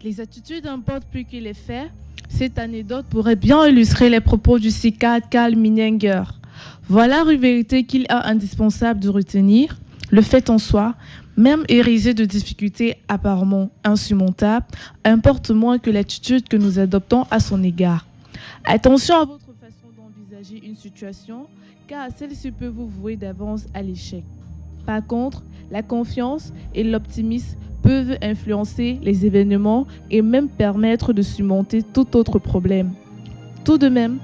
Les attitudes importent plus que les faits. Cette anecdote pourrait bien illustrer les propos du psychiatre Karl Menninger. Voilà une vérité qu'il est indispensable de retenir. Le fait en soi, même hérissé de difficultés apparemment insurmontables, importe moins que l'attitude que nous adoptons à son égard. Attention à votre façon d'envisager une situation, car celle-ci peut vous vouer d'avance à l'échec. Par contre, la confiance et l'optimisme peuvent influencer les événements et même permettre de surmonter tout autre problème. Tout de même,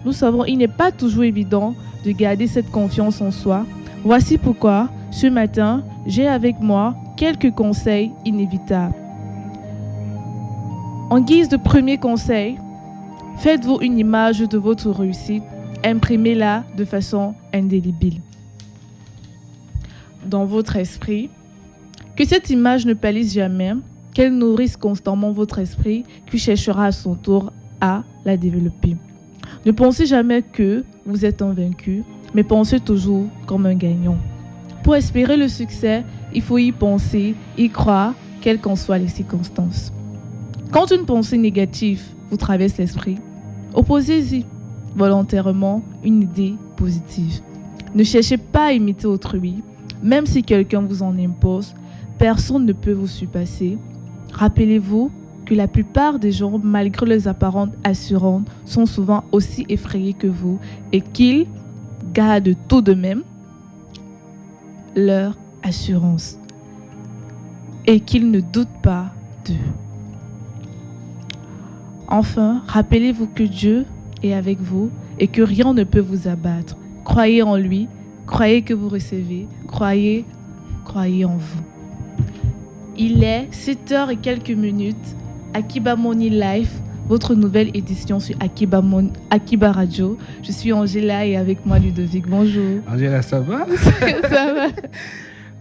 nous savons qu'il n'est pas toujours évident de garder cette confiance en soi. Voici pourquoi, ce matin, j'ai avec moi quelques conseils inévitables. En guise de premier conseil, faites-vous une image de votre réussite, imprimez-la de façon indélébile dans votre esprit, que cette image ne pâlisse jamais, qu'elle nourrisse constamment votre esprit qui cherchera à son tour à la développer. Ne pensez jamais que vous êtes un vaincu, mais pensez toujours comme un gagnant. Pour espérer le succès, il faut y penser, y croire, quelles qu'en soient les circonstances. Quand une pensée négative vous traverse l'esprit, opposez-y volontairement une idée positive. Ne cherchez pas à imiter autrui, même si quelqu'un vous en impose, personne ne peut vous surpasser. Rappelez-vous que la plupart des gens, malgré leurs apparentes assurances, sont souvent aussi effrayés que vous et qu'ils gardent tout de même leur assurance et qu'ils ne doutent pas d'eux. Enfin, rappelez-vous que Dieu est avec vous et que rien ne peut vous abattre. Croyez en lui. Croyez que vous recevez, croyez en vous. Il est 7h et quelques minutes, Akiba Morning Live, votre nouvelle édition sur Akiba Radio. Je suis Angela et avec moi Ludovic. Bonjour. Angela, ça va? Ça va.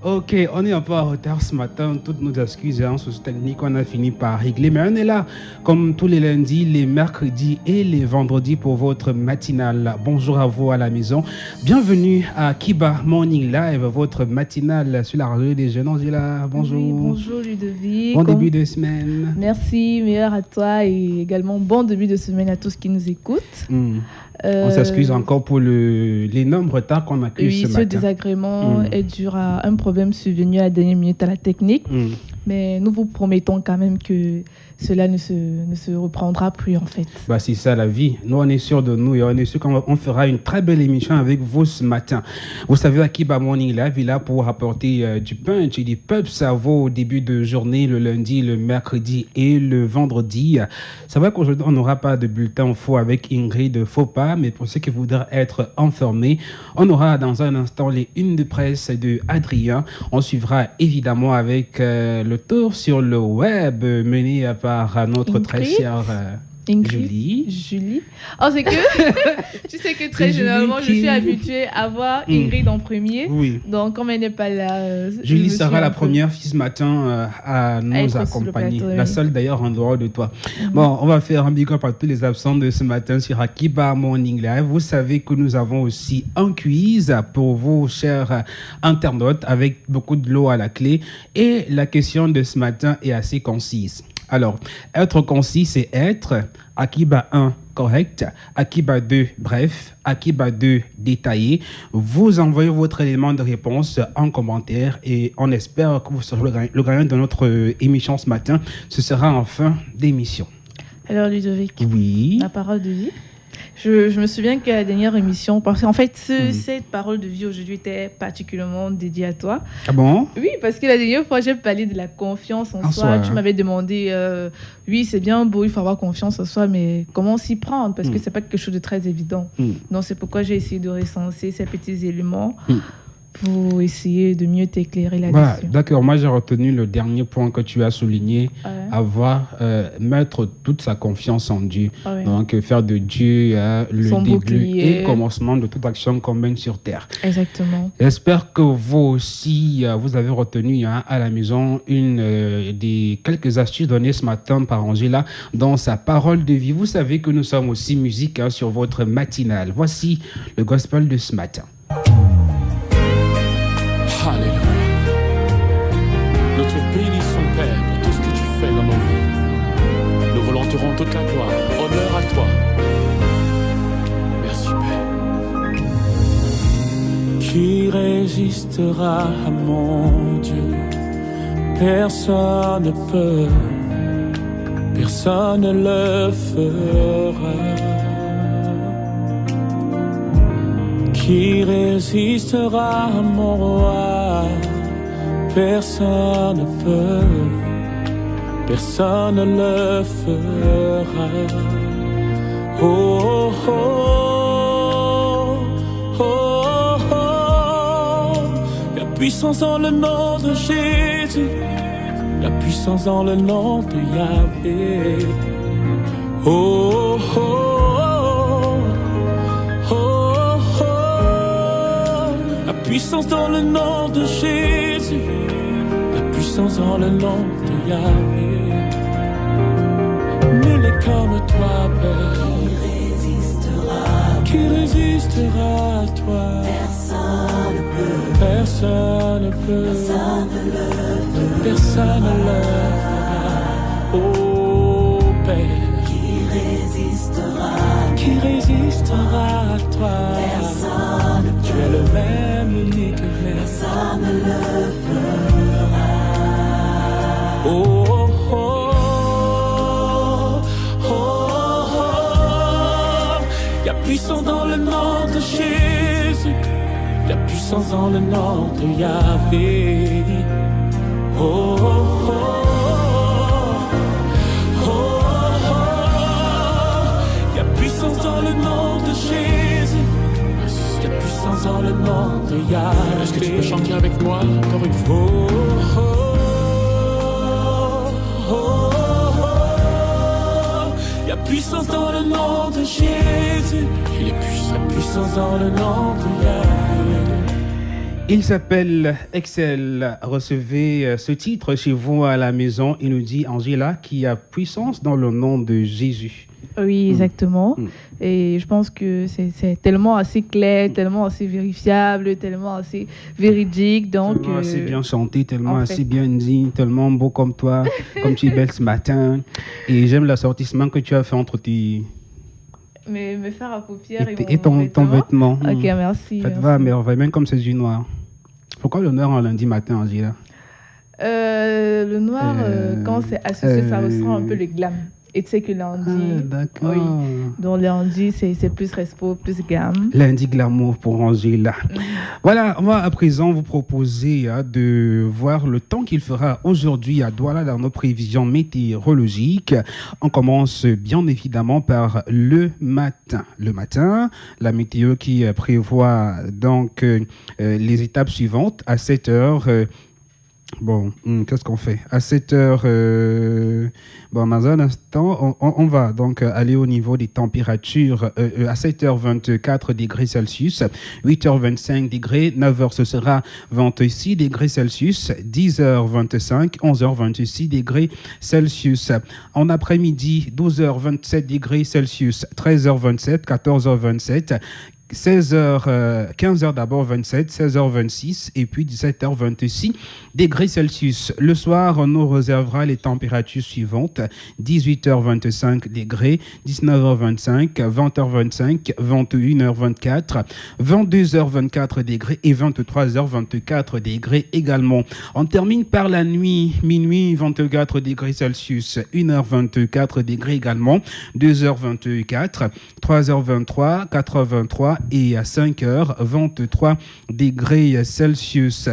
Ok, on est un peu en retard ce matin. Toutes nos excuses, soucis techniques, on a fini par régler. Mais on est là, comme tous les lundis, les mercredis et les vendredis pour votre matinale. Bonjour à vous à la maison. Bienvenue à Akiba Morning Live, votre matinale sur la radio des jeunes. Angela, bonjour. Oui, bonjour Ludovic. Bon début de semaine. Merci, meilleur à toi et également bon début de semaine à tous qui nous écoutent. On s'excuse encore pour l'énorme retard qu'on a eu ce matin. Oui, ce désagrément est dû à un problème survenu à la dernière minute à la technique. Mais nous vous promettons quand même que cela ne se reprendra plus en fait. Bah, c'est ça la vie. Nous, on est sûr de nous et on est sûr qu'on fera une très belle émission avec vous ce matin. Vous savez, Akiba Morning Live est là pour apporter du punch et du peps à vos débuts de journée, le lundi, le mercredi et le vendredi. C'est vrai qu'aujourd'hui, on n'aura pas de bulletin faux avec Ingrid Faupas, mais pour ceux qui voudraient être informés, on aura dans un instant les unes de presse de Adrien. On suivra évidemment avec le tour sur le web mené par notre Ingrid. très chère Julie. Oh, c'est que tu sais que très généralement je suis habituée à voir Ingrid en premier. Oui. Donc comme elle n'est pas là, Julie sera la première fille ce matin à nous accompagner. Plateau, la seule d'ailleurs en dehors de toi. Bon, on va faire un big up à tous les absents de ce matin sur Akiba Morning Live. Vous savez que nous avons aussi un quiz pour vous, chers internautes, avec beaucoup de l'eau à la clé. Et la question de ce matin est assez concise. Alors, être concis, c'est être Akiba 1, correct, Akiba 2, bref, Akiba 2, détaillé. Vous envoyez votre élément de réponse en commentaire et on espère que vous serez le gagnant de notre émission ce matin. Ce sera en fin d'émission. Alors Ludovic, oui. La parole de vie. Je me souviens qu'à la dernière émission, parce qu'en fait, cette parole de vie aujourd'hui était particulièrement dédiée à toi. Ah bon? Oui, parce que la dernière fois, j'ai parlé de la confiance en soi. Tu m'avais demandé, oui, c'est bien beau, il faut avoir confiance en soi, mais comment s'y prendre? Parce que c'est pas quelque chose de très évident. Donc, c'est pourquoi j'ai essayé de recenser ces petits éléments pour essayer de mieux t'éclairer là-dessus. Voilà, d'accord, moi j'ai retenu le dernier point que tu as souligné, mettre toute sa confiance en Dieu. Donc faire de Dieu le début et le commencement de toute action qu'on mène sur terre. Exactement. J'espère que vous aussi, vous avez retenu à la maison une des quelques astuces données ce matin par Angela dans sa parole de vie. Vous savez que nous sommes aussi musique sur votre matinale. Voici le gospel de ce matin. Alléluia. Notre béni son Père pour tout ce toute la gloire, honneur à toi. Merci Père. Qui résistera à mon Dieu? Personne ne peut, personne ne le fera. Qui résistera à mon roi? Personne ne peut, personne ne le fera. Oh, oh, oh, oh, oh. La puissance dans le nom de Jésus, la puissance dans le nom de Yahvé. Oh, oh, oh, oh, oh. La puissance dans le nom de Jésus, la puissance dans le nom de Yahvé. Nul n'est comme toi, Père. Qui résistera à toi? Personne ne peut. Personne ne peut. Personne ne le fera. Oh Père. Qui résistera à toi? Personne ne peut. Tu es le même, unique, mais personne ne le fera. Oh, oh, oh, oh, oh. Y'a puissance dans le nom de Jésus, y'a puissance dans le nom de Yahvé. Oh, oh, oh, oh, oh. Y'a puissance dans le nom de Jésus, y'a puissance dans le nom de Yahvé. Est-ce que tu peux chanter avec moi encore une fois? Oh, oh. Il y a puissance dans le nom de Jésus. Il est puissant. La puissance dans le nom de Yahvé. Il s'appelle Excel. Recevez ce titre chez vous à la maison. Il nous dit, Angela, qu'il y a puissance dans le nom de Jésus. Oui, exactement. Et je pense que c'est tellement assez clair, tellement assez vérifiable, tellement assez véridique. Donc, tellement assez bien chanté, tellement assez bien dit, tellement beau comme toi, comme tu es belle ce matin. Et j'aime l'assortissement que tu as fait entre tes... Mes fards à paupières et ton vêtement. Ok, merci. Ça te va à merveille, même comme c'est du noir. Pourquoi le noir un lundi matin, Angela? Le noir, quand c'est associé, ça ressent un peu le glam. Et tu sais que lundi, d'accord. Oui, donc lundi, c'est plus respo, plus gamme. Lundi glamour pour Angela. Voilà, on va à présent vous proposer de voir le temps qu'il fera aujourd'hui à Douala dans nos prévisions météorologiques. On commence bien évidemment par le matin. Le matin, la météo qui prévoit donc les étapes suivantes à 7 heures. Bon, qu'est-ce qu'on fait? À 7 heures, bon, dans un instant, on va donc aller au niveau des températures. À 7h24 degrés Celsius, 8h25 degrés, 9h ce sera 26 degrés Celsius, 10h25, 11h26 degrés Celsius. En après-midi, 12h27 degrés Celsius, 13h27, 14h27, 16h, 15h d'abord 27, 16h26 et puis 17h26 degrés Celsius. Le soir, on nous réservera les températures suivantes: 18h25 degrés, 19h25, 20h25, 21h24, 22h24 degrés et 23h24 degrés également. On termine par la nuit, minuit 24 degrés Celsius, 1h24 degrés également, 2h24, 3h23, 4h23 et à 5h23 degrés Celsius.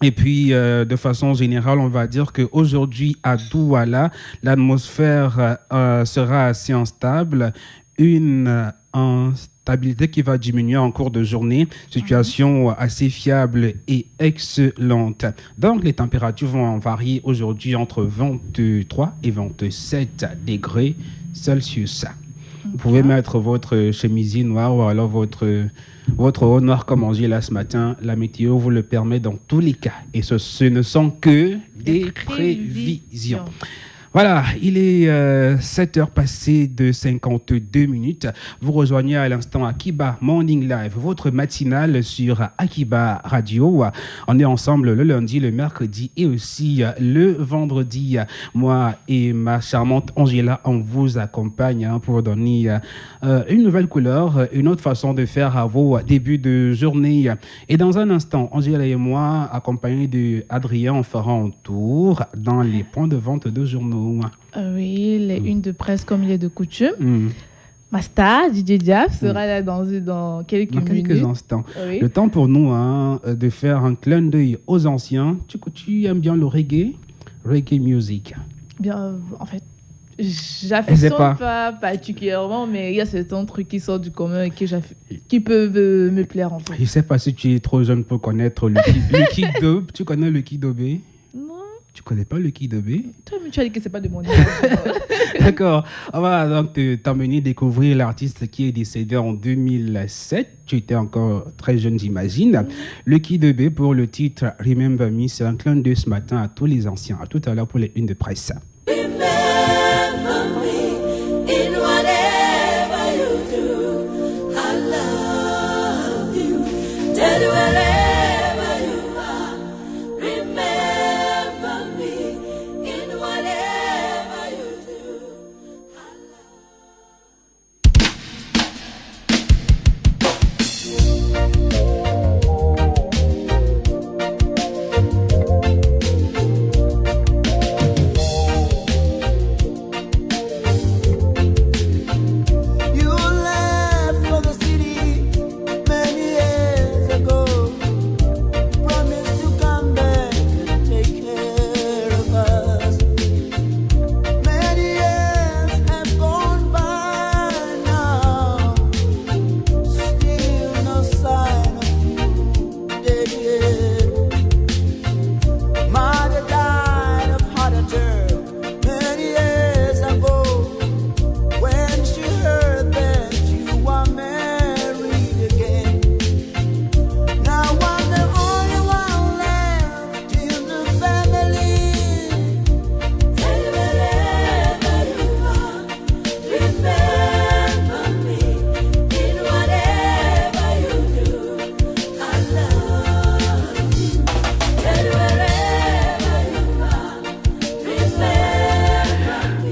Et puis, de façon générale, on va dire qu'aujourd'hui, à Douala, l'atmosphère sera assez instable. Une instabilité qui va diminuer en cours de journée. Situation assez fiable et excellente. Donc, les températures vont varier aujourd'hui entre 23 et 27 degrés Celsius. Vous pouvez mettre votre chemisier noir ou alors votre haut noir comme Angela ce matin. La météo vous le permet dans tous les cas. Et ce ne sont que des prévisions. Voilà, il est 7 heures passées de 52 minutes. Vous rejoignez à l'instant Akiba Morning Live, votre matinale sur Akiba Radio. On est ensemble le lundi, le mercredi et aussi le vendredi. Moi et ma charmante Angela, on vous accompagne pour donner une nouvelle couleur, une autre façon de faire à vos débuts de journée. Et dans un instant, Angela et moi, accompagnés d'Adrien, on fera un tour dans les points de vente de journaux. Oui, les unes de presse comme il est de coutume. Ma star, DJ Diab, sera là dans quelques minutes. Quelques instants. Oui. Le temps pour nous de faire un clin d'œil aux anciens. Tu aimes bien le reggae? Reggae music. Bien, en fait, j'affectionne pas particulièrement, mais il y a certains trucs qui sortent du commun et qui peuvent me plaire en fait. Je ne sais pas si tu es trop jeune pour connaître le Kidobe. Tu connais le Kidobe? Non. Tu connais pas le Kidobe? Toi, mais tu as dit que c'est pas de mon niveau. D'accord. On va donc t'emmener découvrir l'artiste qui est décédé en 2007. Tu étais encore très jeune, j'imagine. Le Kidobe pour le titre Remember Me. C'est un clin d'œil ce matin à tous les anciens. À tout à l'heure pour les unes de presse.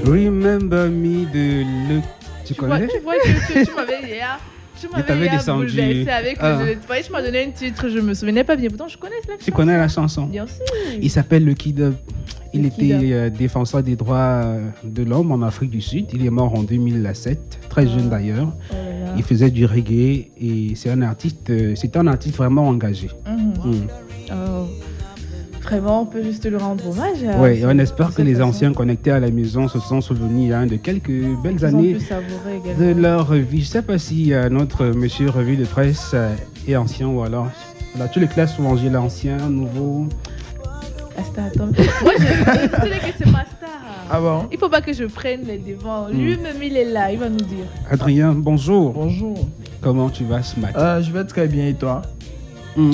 Remember Me de le... Tu connais? Tu vois que tu m'avais hier. Tu m'avais bouleversé avec tu m'as donné un titre, je me souvenais pas bien. Pourtant, je connais la chanson. Tu connais la chanson? Bien sûr. Il s'appelle le Kidobe. Il était défenseur des droits de l'homme en Afrique du Sud. Il est mort en 2007, très jeune d'ailleurs. Oh là là. Il faisait du reggae et c'était un artiste vraiment engagé. Oh. Vraiment, on peut juste lui rendre hommage. Oui, on espère que les anciens connectés à la maison se sont souvenus de quelques belles années de leur vie. Je ne sais pas si notre monsieur revue de presse est ancien ou alors... Voilà, tu les classes sous Angela ancien, nouveau... Attends. Moi, je dis que c'est ma star. Ah bon? Il ne faut pas que je prenne les devants. Lui-même, il est là, il va nous dire. Adrien, bonjour. Bonjour. Comment tu vas ce matin? Je vais très bien et toi?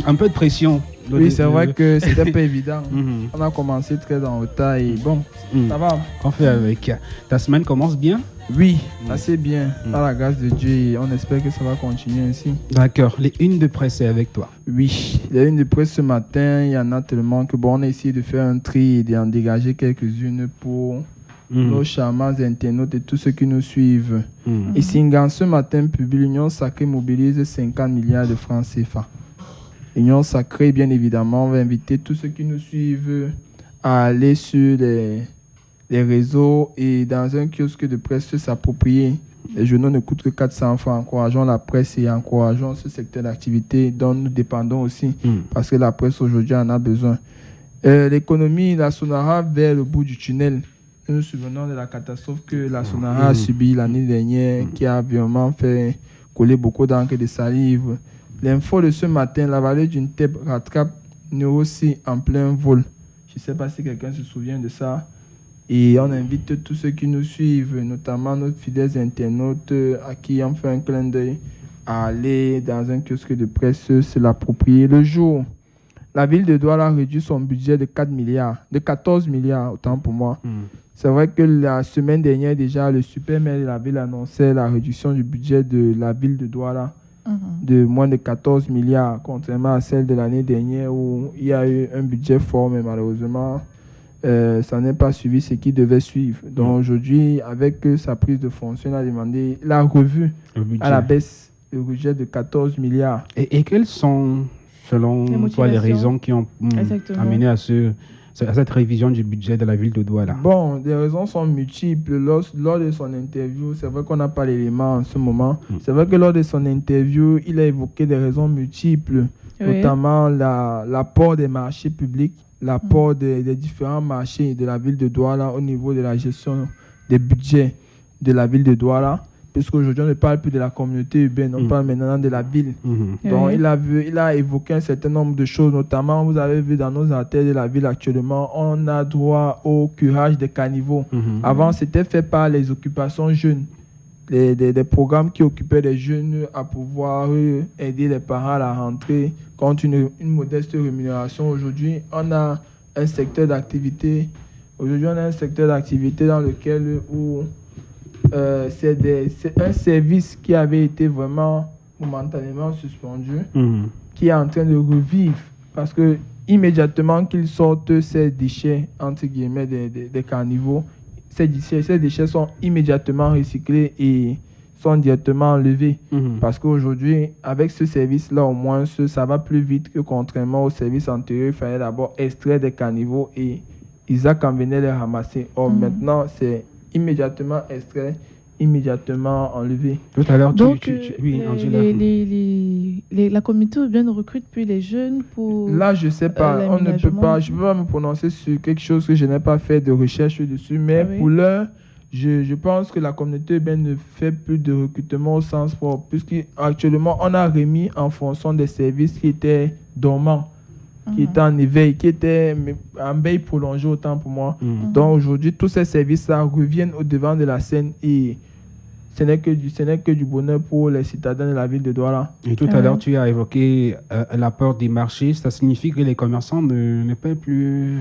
Un peu de pression. Oui, c'est vrai que c'était pas évident. On a commencé très en retard et bon, ça va. On fait avec. Ta semaine commence bien? Oui, assez bien. Par la grâce de Dieu, et on espère que ça va continuer ainsi. D'accord. Les unes de presse, c'est avec toi? Oui, les unes de presse ce matin, il y en a tellement que bon, on a essayé de faire un tri et d'en dégager quelques-unes pour nos charmants internautes et tous ceux qui nous suivent. Et Singan, ce matin, publie l'Union Sacrée mobilise 50 milliards de francs CFA. L'Union Sacrée, bien évidemment, on va inviter tous ceux qui nous suivent à aller sur les réseaux et dans un kiosque de presse s'approprier. Les journaux ne coûtent que 400 francs. Encourageons la presse et encourageons ce secteur d'activité dont nous dépendons aussi parce que la presse aujourd'hui en a besoin. L'économie, la Sonara vers le bout du tunnel. Nous nous souvenons de la catastrophe que la Sonara a subie l'année dernière qui a vraiment fait couler beaucoup d'encre et de salive. L'info de ce matin, la vallée d'une tête rattrape Neurosi en plein vol. Je ne sais pas si quelqu'un se souvient de ça. Et on invite tous ceux qui nous suivent, notamment nos fidèles internautes à qui on fait un clin d'œil, à aller dans un kiosque de presse, se l'approprier le jour. la ville de Douala a réduit son budget de 14 milliards, autant pour moi. C'est vrai que la semaine dernière, déjà, le super maire de la ville annonçait la réduction du budget de la ville de Douala de moins de 14 milliards, contrairement à celle de l'année dernière où il y a eu un budget fort, mais malheureusement, ça n'est pas suivi ce qui devait suivre. Donc aujourd'hui, avec sa prise de fonction, il a demandé la revue à la baisse le budget de 14 milliards. Et quelles sont, selon toi, les raisons qui ont amené à cette révision du budget de la ville de Douala? Bon, les raisons sont multiples. Lors de son interview, c'est vrai qu'on n'a pas l'élément en ce moment. C'est vrai que lors de son interview, il a évoqué des raisons multiples, notamment l'apport des marchés publics, l'apport des différents marchés de la ville de Douala au niveau de la gestion des budgets de la ville de Douala. Puisqu'aujourd'hui, on ne parle plus de la communauté urbaine, on parle maintenant de la ville. Donc, il a évoqué un certain nombre de choses, notamment, vous avez vu dans nos artères de la ville actuellement, on a droit au curage des caniveaux. Avant, c'était fait par les occupations jeunes, des programmes qui occupaient les jeunes à pouvoir aider les parents à la rentrée contre une modeste rémunération. Aujourd'hui, on a un secteur d'activité. Aujourd'hui, on a un secteur d'activité dans lequel c'est un service qui avait été vraiment momentanément suspendu, qui est en train de revivre parce que immédiatement qu'ils sortent ces déchets entre guillemets des caniveaux, ces déchets sont immédiatement recyclés et sont directement enlevés parce qu'aujourd'hui avec ce service là au moins ça va plus vite que contrairement au service antérieur. Il fallait d'abord extraire des caniveaux et Isaac en venait les ramasser. Or maintenant c'est immédiatement extrait, immédiatement enlevé. Tout à l'heure, oui, Angela. La communauté urbaine recrute plus les jeunes pour. Là, je ne sais pas. On ne peut pas. Je ne peux pas me prononcer sur quelque chose que je n'ai pas fait de recherche dessus. Mais pour l'heure, je pense que la communauté urbaine ne fait plus de recrutement au sens propre. Puisqu'actuellement, on a remis en fonction des services qui étaient dormants, qui étaient en éveil, qui étaient en veille prolongée autant pour moi. Donc aujourd'hui, tous ces services-là reviennent au devant de la scène et ce n'est que du bonheur pour les citadins de la ville de Douala. Et tout à l'heure, tu as évoqué l'apport des marchés. Ça signifie que les commerçants ne paient plus.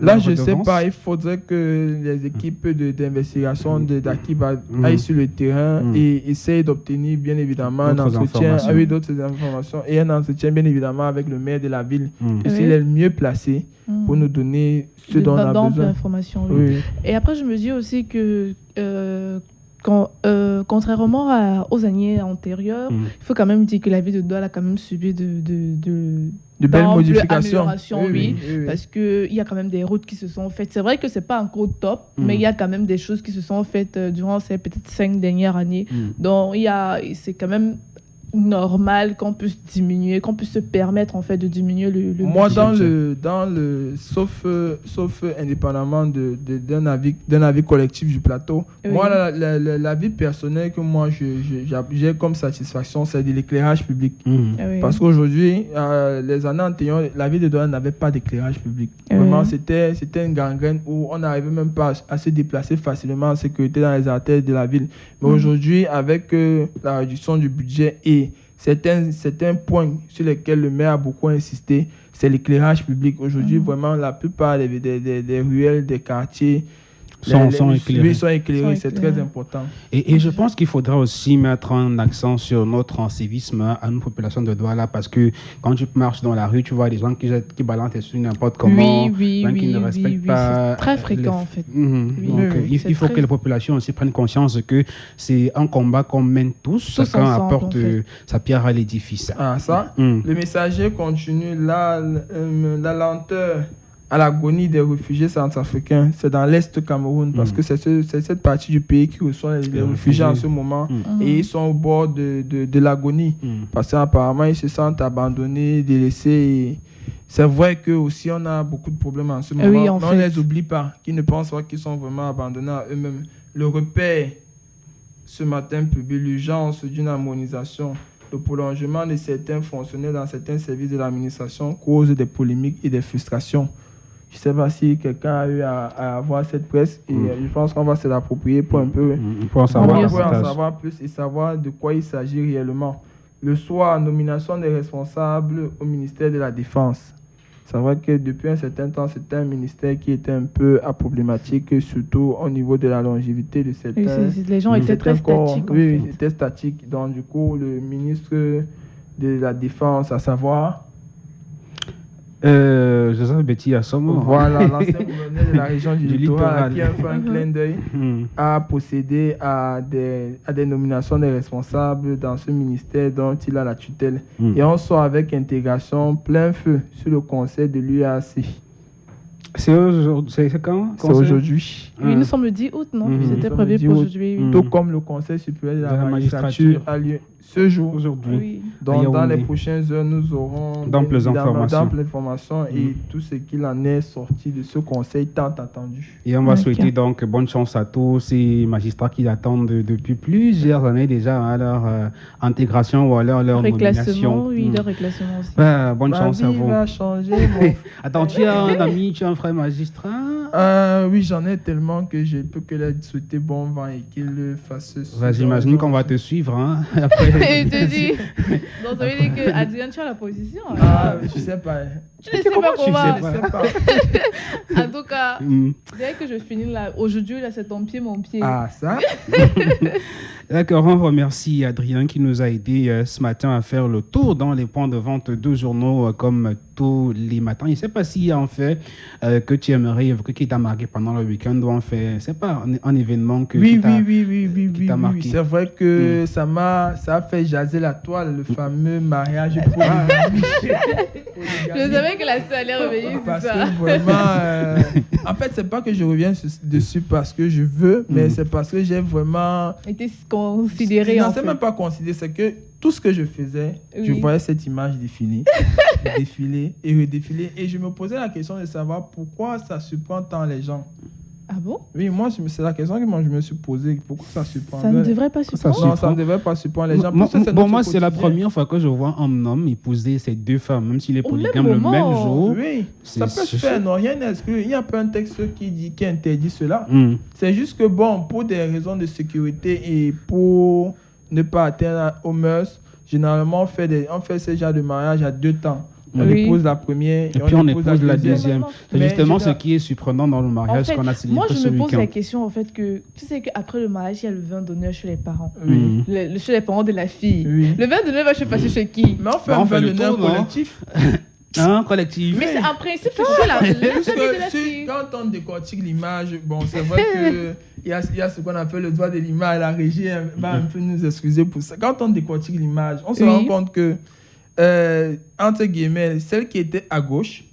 Là, je ne sais pas. Il faudrait que les équipes d'investigation d'Akiba aillent sur le terrain et essayent d'obtenir, bien évidemment, un entretien avec d'autres informations et un entretien, bien évidemment, avec le maire de la ville. S'il est le mieux placé pour nous donner ce dont on a besoin. Et après, je me dis aussi que. Contrairement aux années antérieures, il faut quand même dire que la ville de Douala a quand même subi de belles modifications. Parce qu'il y a quand même des routes qui se sont faites. C'est vrai que ce n'est pas encore top, mais il y a quand même des choses qui se sont faites durant ces peut-être 5 dernières années. Donc, c'est quand même normal qu'on puisse diminuer, qu'on puisse se permettre en fait de diminuer le moi budget. Sauf indépendamment d'un avis collectif du plateau, moi la vie personnelle que moi j'ai comme satisfaction, c'est de l'éclairage public. Parce qu'aujourd'hui les années antérieures, la ville de Douala n'avait pas d'éclairage public. Vraiment c'était une gangrène où on n'arrivait même pas à se déplacer facilement en sécurité dans les artères de la ville. Mais aujourd'hui avec la réduction du budget et certains points sur lesquels le maire a beaucoup insisté, c'est l'éclairage public. Aujourd'hui, vraiment, la plupart des ruelles, des quartiers sont éclairés. C'est très important. Et je pense qu'il faudra aussi mettre un accent sur notre civisme à nos populations de Douala parce que quand tu marches dans la rue, tu vois des gens qui balancent sur n'importe comment, qui ne respectent pas. C'est très fréquent en fait. Donc, il faut que les populations aussi prennent conscience que c'est un combat qu'on mène tous. Chacun apporte sa pierre à l'édifice. Le messager continue la lenteur à l'agonie des réfugiés centrafricains. C'est dans l'Est du Cameroun, parce que c'est cette partie du pays qui reçoit les réfugiés en ce moment. Et ils sont au bord de l'agonie. Parce qu'apparemment, ils se sentent abandonnés, délaissés. Et c'est vrai que aussi on a beaucoup de problèmes en ce moment. Mais on ne les oublie pas, qui ne pensent pas qu'ils sont vraiment abandonnés à eux-mêmes. Le repère, ce matin, publie l'urgence d'une harmonisation. Le prolongement de certains fonctionnaires dans certains services de l'administration cause des polémiques et des frustrations. Je ne sais pas si quelqu'un a eu à avoir cette presse et je pense qu'on va se l'approprier pour un peu pour en savoir plus et savoir de quoi il s'agit réellement. Le soir, nomination des responsables au ministère de la Défense. C'est vrai que depuis un certain temps, c'était un ministère qui était un peu problématique, surtout au niveau de la longévité de certains. Les gens étaient très statiques. Oui, ils étaient statiques. Donc, du coup, le ministre de la Défense, à savoir... Joseph Betty Assomo. Voilà, l'ancien gouverneur de la région du littoral, qui a fait un clin d'œil, a procédé à des nominations des responsables dans ce ministère dont il a la tutelle. Et on sort avec intégration plein feu sur le conseil de l'UAC. C'est quand? C'est aujourd'hui. Oui, nous sommes le 10 août, non? C'était prévu pour aujourd'hui. Tout comme le conseil supérieur de la magistrature a lieu ce jour. Aujourd'hui. Oui. Donc, dans les prochaines heures, nous aurons d'amples informations et tout ce qu'il en est sorti de ce conseil tant attendu. Et on va souhaiter donc bonne chance à tous ces magistrats qui attendent depuis plusieurs années déjà à leur intégration ou à leur nomination. Oui, leur réclassement aussi. Bonne chance à vous. Va changer, Attends, tu as un ami, tu as un frère magistrat? Oui, j'en ai tellement que je ne peux que leur souhaiter bon vent et qu'ils fassent ce. J'imagine qu'on va te suivre. Hein, après. Je te dis. Donc, ça veut dire que Adrien, tu as la position. Je sais pas. Tu ne sais pas comment. Je sais pas. En tout cas, dès que je finis là, aujourd'hui, là, c'est ton pied, mon pied. Ah, ça? D'accord, on remercie Adrien qui nous a aidé ce matin à faire le tour dans les points de vente de journaux comme tous les matins. Je ne sais pas s'il y a en fait que tu aimerais évoquer qui t'a marqué pendant le week-end ou en fait, c'est pas un événement que qui t'a marqué. Oui, c'est vrai que ça a fait jaser la toile, le fameux mariage Je savais que la star allait revenir sur parce ça. Que vraiment, en fait, c'est pas que je reviens dessus parce que je veux, mais c'est parce que j'ai vraiment été considéré. Non, c'est même pas considéré, c'est que tout ce que je faisais, je voyais cette image défiler, défiler et redéfiler, et je me posais la question de savoir pourquoi ça surprend tant les gens. Ah bon? Oui, moi, c'est la question que je me suis posée. Pourquoi ça surprend? Ça ne devrait pas surprendre. Non, ça ne devrait pas surprendre les gens. Moi, c'est la première fois que je vois un homme épouser ces deux femmes, même s'il est polygame le même jour. Oui, ça peut se faire, non, rien n'est exclu. Il n'y a pas un texte qui interdit cela. C'est juste que, pour des raisons de sécurité et pour ne pas atteindre aux mœurs, généralement, on fait ce genre de mariage à 2 temps. On épouse la première et puis on épouse la deuxième. C'est justement ce qui est surprenant dans le mariage qu'on a célébré moi, ce week-end. Moi, je me pose la question, en fait, que tu sais qu'après le mariage, il y a le vin d'honneur chez les parents. Chez les parents de la fille. Le vin d'honneur va se passer chez qui? Mais on fait un vin d'honneur collectif. Collectif. Mais c'est en principe, c'est la famille de la fille. Quand on décortique l'image, c'est vrai qu'il y a ce qu'on appelle le droit de l'image. La régie va un peu nous excuser pour ça. Quand on décortique l'image, on se rend compte que entre guillemets, celle qui était à gauche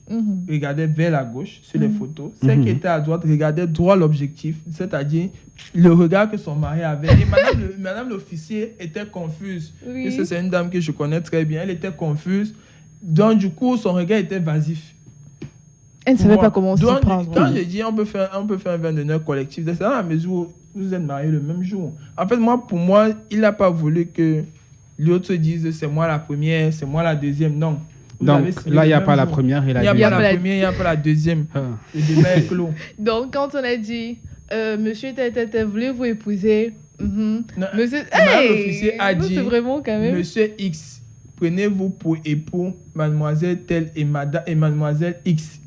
regardait vers la gauche sur les photos. Celle qui était à droite regardait droit l'objectif, c'est-à-dire le regard que son mari avait. Et madame l'officier était confuse. Et c'est une dame que je connais très bien. Elle était confuse. Donc, du coup, son regard était vasif. Elle ne savait pas comment s'y prendre. Quand je dis on peut faire un vin d'honneur collectif, c'est dans la mesure où vous êtes mariés le même jour. En fait, pour moi, il n'a pas voulu que l'autre se dise c'est moi la première, c'est moi la deuxième. Non. Donc là, il n'y a pas la première et la deuxième. Il n'y a pas la première, il n'y a pas la deuxième. Le débat est clos. Donc, quand on a dit monsieur voulez-vous épouser Monsieur l'officier a dit c'est vraiment quand même. Monsieur X, prenez-vous pour époux mademoiselle telle et mademoiselle X.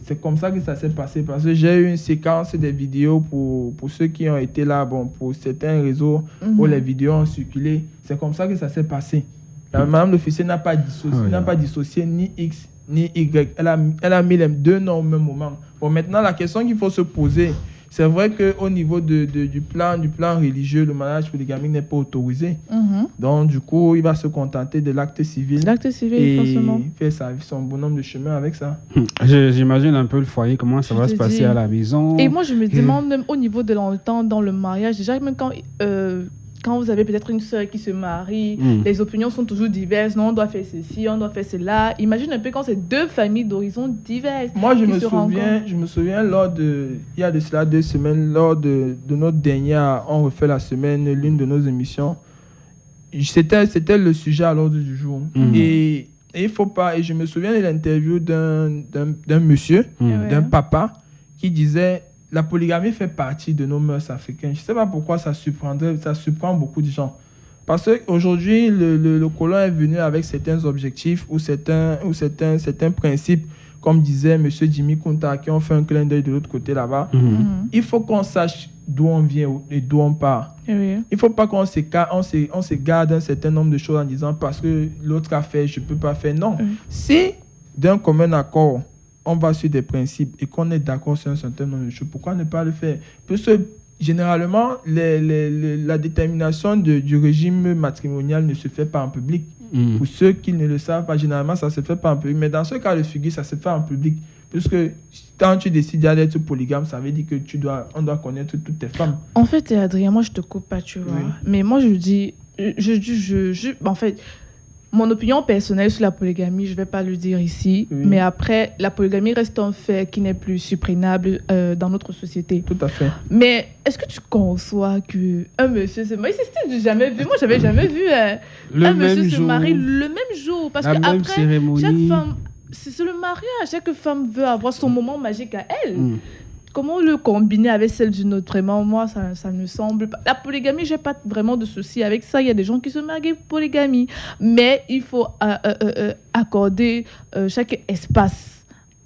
C'est comme ça que ça s'est passé parce que j'ai eu une séquence des vidéos pour ceux qui ont été là, pour certains réseaux où les vidéos ont circulé. C'est comme ça que ça s'est passé. Madame l'officier n'a pas dissocié ni X ni Y. Elle a mis les deux noms au même moment. Maintenant, la question qu'il faut se poser, c'est vrai qu'au niveau du plan religieux, le mariage polygamique n'est pas autorisé. Donc, du coup, il va se contenter de l'acte civil. Et forcément. Faire son bonhomme de chemin avec ça. J'imagine un peu le foyer, comment ça va se passer à la maison. Et moi, je me demande même au niveau de l'entente dans le mariage, déjà, même quand vous avez peut-être une sœur qui se marie, les opinions sont toujours diverses. Non, on doit faire ceci, on doit faire cela. Imagine un peu quand c'est deux familles d'horizons diverses. Moi, je me souviens il y a de cela 2 semaines, lors de notre dernière, on refait la semaine, l'une de nos émissions. C'était le sujet à l'ordre du jour. Et il faut pas. Et je me souviens de l'interview d'un monsieur, d'un papa, qui disait la polygamie fait partie de nos mœurs africaines. Je ne sais pas pourquoi ça surprend beaucoup de gens. Parce qu'aujourd'hui, le colon est venu avec certains objectifs ou certains principes, comme disait M. Jimmy Kunta, qui ont fait un clin d'œil de l'autre côté là-bas. Il faut qu'on sache d'où on vient et d'où on part. Oui. Il ne faut pas qu'on se garde un certain nombre de choses en disant parce que l'autre a fait, je ne peux pas faire. Non. Si d'un commun accord, on va sur des principes et qu'on est d'accord sur un certain nombre de choses, pourquoi ne pas le faire? Parce que généralement, la détermination du régime matrimonial ne se fait pas en public. Pour ceux qui ne le savent pas, généralement, ça ne se fait pas en public. Mais dans ce cas de figure, ça se fait en public. Puisque quand tu décides d'être polygame, ça veut dire que on doit connaître toutes tes femmes. En fait, Adrien, moi, je te coupe pas, tu vois. Oui. Mais moi, en fait, mon opinion personnelle sur la polygamie, je ne vais pas le dire ici. Oui. Mais après, la polygamie reste un fait qui n'est plus supprénable dans notre société. Tout à fait. Mais est-ce que tu conçois qu'un monsieur se marie? C'était jamais vu. Moi, j'avais jamais vu un monsieur se marier le même jour. Parce La même qu'après, cérémonie. chaque femme, c'est le mariage. Chaque femme veut avoir son moment magique à elle. Comment le combiner avec celle d'une autre? Vraiment, moi, ça ne semble pas. La polygamie, je n'ai pas vraiment de souci avec ça. Il y a des gens qui se marient pour polygamie. Mais il faut accorder chaque espace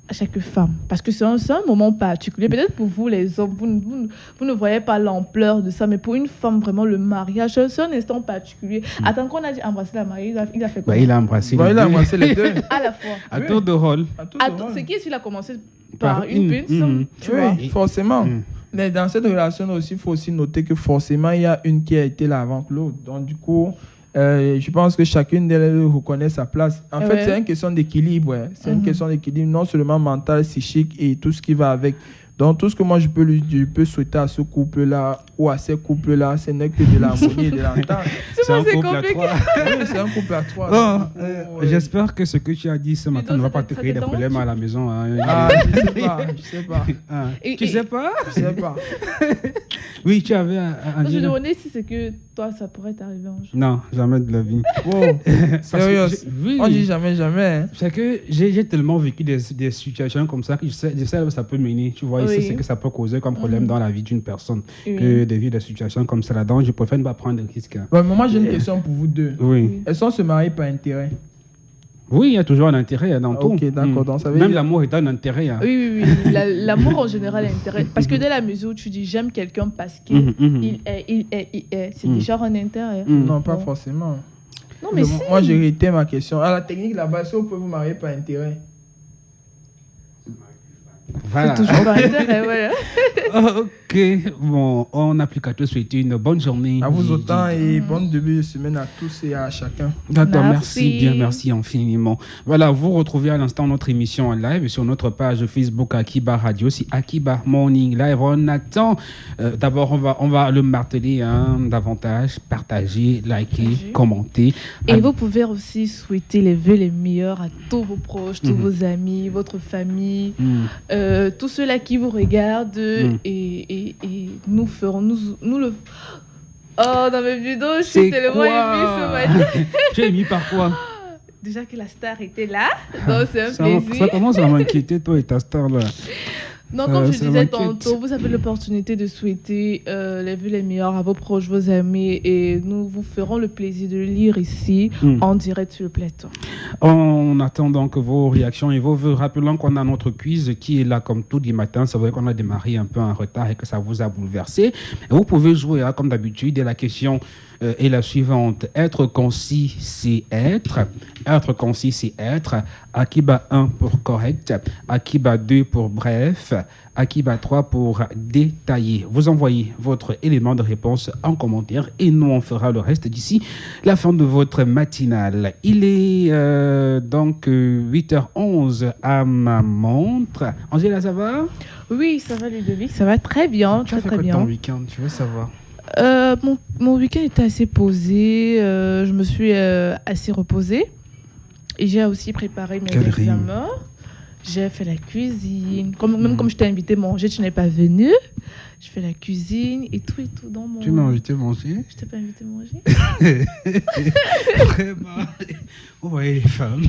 à chaque femme. Parce que c'est un moment particulier. Peut-être pour vous, les hommes, vous ne voyez pas l'ampleur de ça. Mais pour une femme, vraiment, le mariage, c'est un instant particulier. Attends, qu'on a dit embrasser la mariée, il a fait quoi? Il a embrassé les deux. À la fois. À tour de rôle. Attends, c'est qui s'il a commencé par une Tu vois, forcément. Mais dans cette relation aussi, il faut aussi noter que forcément, il y a une qui a été là avant que l'autre. Donc, du coup, je pense que chacune d'elles reconnaît sa place. En fait, c'est une question d'équilibre. Ouais. C'est une question d'équilibre, non seulement mental, psychique et tout ce qui va avec. Donc, tout ce que moi, je peux souhaiter à ce couple-là ou à ces couples-là, ce n'est que de l'harmonie et de l'entente. C'est un couple à trois. Oui, c'est un couple à trois. Bon, j'espère que ce que tu as dit ce matin ne va pas te créer des problèmes à la maison. Je sais pas. Tu sais pas? Je sais pas. Oui, tu avais Je me demandais si c'est que toi, ça pourrait t'arriver un jour. Non, jamais de la vie. Sérieux? Oui. On dit jamais. Hein. C'est que j'ai tellement vécu des situations comme ça que je sais où ça peut mener. Tu vois, ici, c'est que ça peut causer comme problème dans la vie d'une personne. Que de vivre des situations comme ça là. Donc, je préfère ne pas prendre de risques. Ouais, mais moi, j'ai une question pour vous deux. Oui. Elles sont se marier par intérêt? Oui, il y a toujours un intérêt dans tout. Ok, d'accord. Donc, ça veut Même dire... l'amour est un intérêt. Hein. Oui. L'amour en général est intérêt. Parce que dès la mesure où tu dis j'aime quelqu'un parce qu'il est, c'est déjà un intérêt. Non, pas forcément. Non, mais si. Moi, j'ai réité ma question. À la technique là-bas, est-ce que vous pouvez vous marier par intérêt? Voilà. C'est toujours par intérêt, voilà. Ok, bon, on applique à tous souhaiter une bonne journée. À vous autant et bon début de semaine à tous et à chacun. D'accord, merci infiniment. Voilà, vous retrouvez à l'instant notre émission en live sur notre page Facebook Akiba Radio, c'est Akiba Morning Live. On attend, d'abord on va le marteler davantage, partager, liker, commenter. Et vous pouvez aussi souhaiter les vœux les meilleurs à tous vos proches, tous vos amis, votre famille, tous ceux-là qui vous regardent et nous ferons nous le... Oh, dans mes vidéos, je suis tellement émue ce matin. Tu es émue par quoi? Déjà que la star était là, donc c'est un plaisir. Ça commence à m'inquiéter, toi et ta star là. Non, comme je disais tantôt, vous avez l'opportunité de souhaiter les vœux les meilleurs à vos proches, vos amis, et nous vous ferons le plaisir de le lire ici en direct sur le plateau. En attendant que vos réactions et vos vœux, rappelons qu'on a notre quiz qui est là comme tous les matins. C'est vrai qu'on a démarré un peu en retard et que ça vous a bouleversé. Et vous pouvez jouer comme d'habitude et la question est la suivante. Être concis, c'est être. Être concis, c'est être. Akiba 1 pour correct. Akiba 2 pour bref. Akiba 3 pour détailler. Vous envoyez votre élément de réponse en commentaire et nous on fera le reste d'ici la fin de votre matinale. Il est donc 8h11 à ma montre. Angela, ça va? Oui, ça va Ludovic, ça va très bien. Tu as fait quoi de ton week-end? Tu veux savoir? Mon week-end était assez posé, je me suis assez reposée et j'ai aussi préparé mes examens. J'ai fait la cuisine. Comme je t'ai invité manger, tu n'es pas venu. Je fais la cuisine et tout dans mon... Tu m'as invité manger? Je t'ai pas invité manger. Vraiment. Vous voyez les femmes.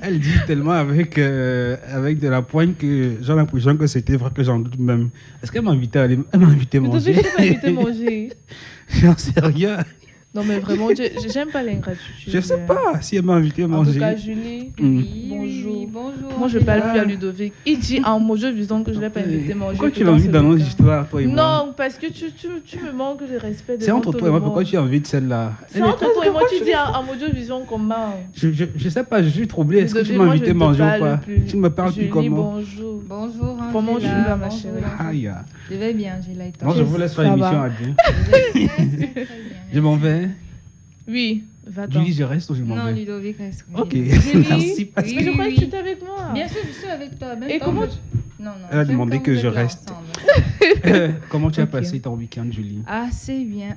Elles disent tellement avec de la poigne que j'ai l'impression que c'était vrai que j'en doute même. Est-ce qu'elle m'a invité à manger? Je t'ai pas invité manger. J'en sais rien. Non, mais vraiment, j'aime pas l'ingratitude. Je sais pas si elle m'a invité à En manger. tout cas, Julie, Bonjour. bonjour. Bonjour. Moi, je parle plus à Ludovic. Il dit en mojo disant que je ne l'ai pas invité à manger. Pourquoi tu l'invites dans nos histoires, toi et moi? Non, parce que tu me manques de respect. C'est entre toi et moi, pourquoi tu invites celle-là? C'est entre toi et moi, tu dis en mojo vision comment? Je sais pas, je suis troublé. Est-ce que tu Ludovic, m'as invité à moi, je manger te ou pas? parle plus. Tu me parles plus Julie, comment? Bonjour. Bonjour. Comment tu Angela. vas, ma chérie? Aïe. Je vais bien, Angela. Et toi? Bon, je vous laisse faire Ça l'émission va. à Dieu. Très bien. Je m'en vais. Oui, va-t'en. Julie, je reste ou je m'en Non, vais? Ludovic reste. Ok, Julie, merci. Parce oui, Mais je oui, croyais oui. que tu étais avec moi. Bien sûr, je suis avec toi. Même Et quand comment Non. Elle a j'aime demandé quand que vous je êtes là reste. ensemble. Comment tu as Ok. passé ton week-end, Julie? Assez bien,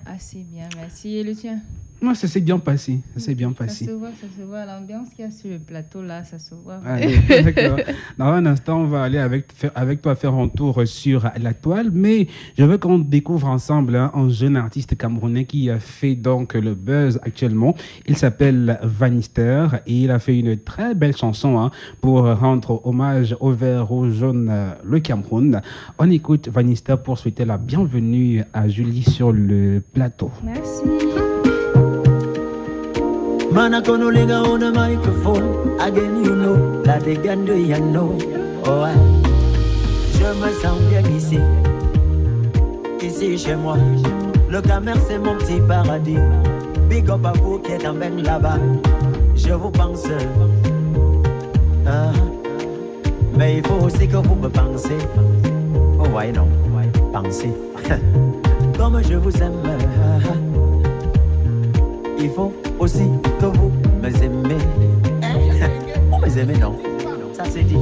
merci. Et le tien? Moi, ça s'est bien passé. Ça s'est bien Ça passé. se voit. L'ambiance qu'il y a sur le plateau là, ça se voit. Allez, d'accord. Dans un instant, on va aller avec toi faire un tour sur la toile, mais je veux qu'on découvre ensemble un jeune artiste camerounais qui a fait donc le buzz actuellement. Il s'appelle Vanister et il a fait une très belle chanson pour rendre hommage au vert, au jaune, le Cameroun. On écoute Vanister pour souhaiter la bienvenue à Julie sur le plateau. Merci. Manakono linga on a microphone. Again, you know, la dégande, you know. Oh, ouais. Je me sens bien ici. Ici chez moi. Le Camer, c'est mon petit paradis. Big up à vous qui êtes en bain là-bas. Je vous pense. Mais il faut aussi que vous me pensez. Oh, ouais, non. Pensez. Comme je vous aime. Il faut aussi que vous me aimez. Vous me aimez, non? Ça c'est dit.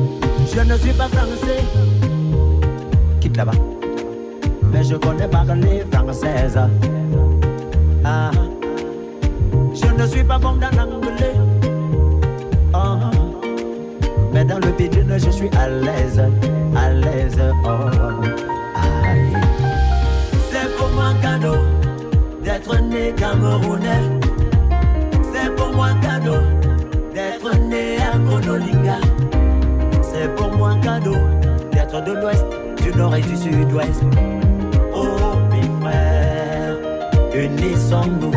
Je ne suis pas français. Quitte là-bas. Mais je connais pas les françaises. Ah. Je ne suis pas bon dans l'anglais. Oh. Mais dans le pidgin, je suis à l'aise. À l'aise. Oh. Aïe. C'est pour moi un cadeau d'être né camerounais. C'est pour moi un cadeau d'être né à Konolinga. C'est pour moi un cadeau d'être de l'ouest, du nord et du sud-ouest. Oh mes frères, unissons-nous,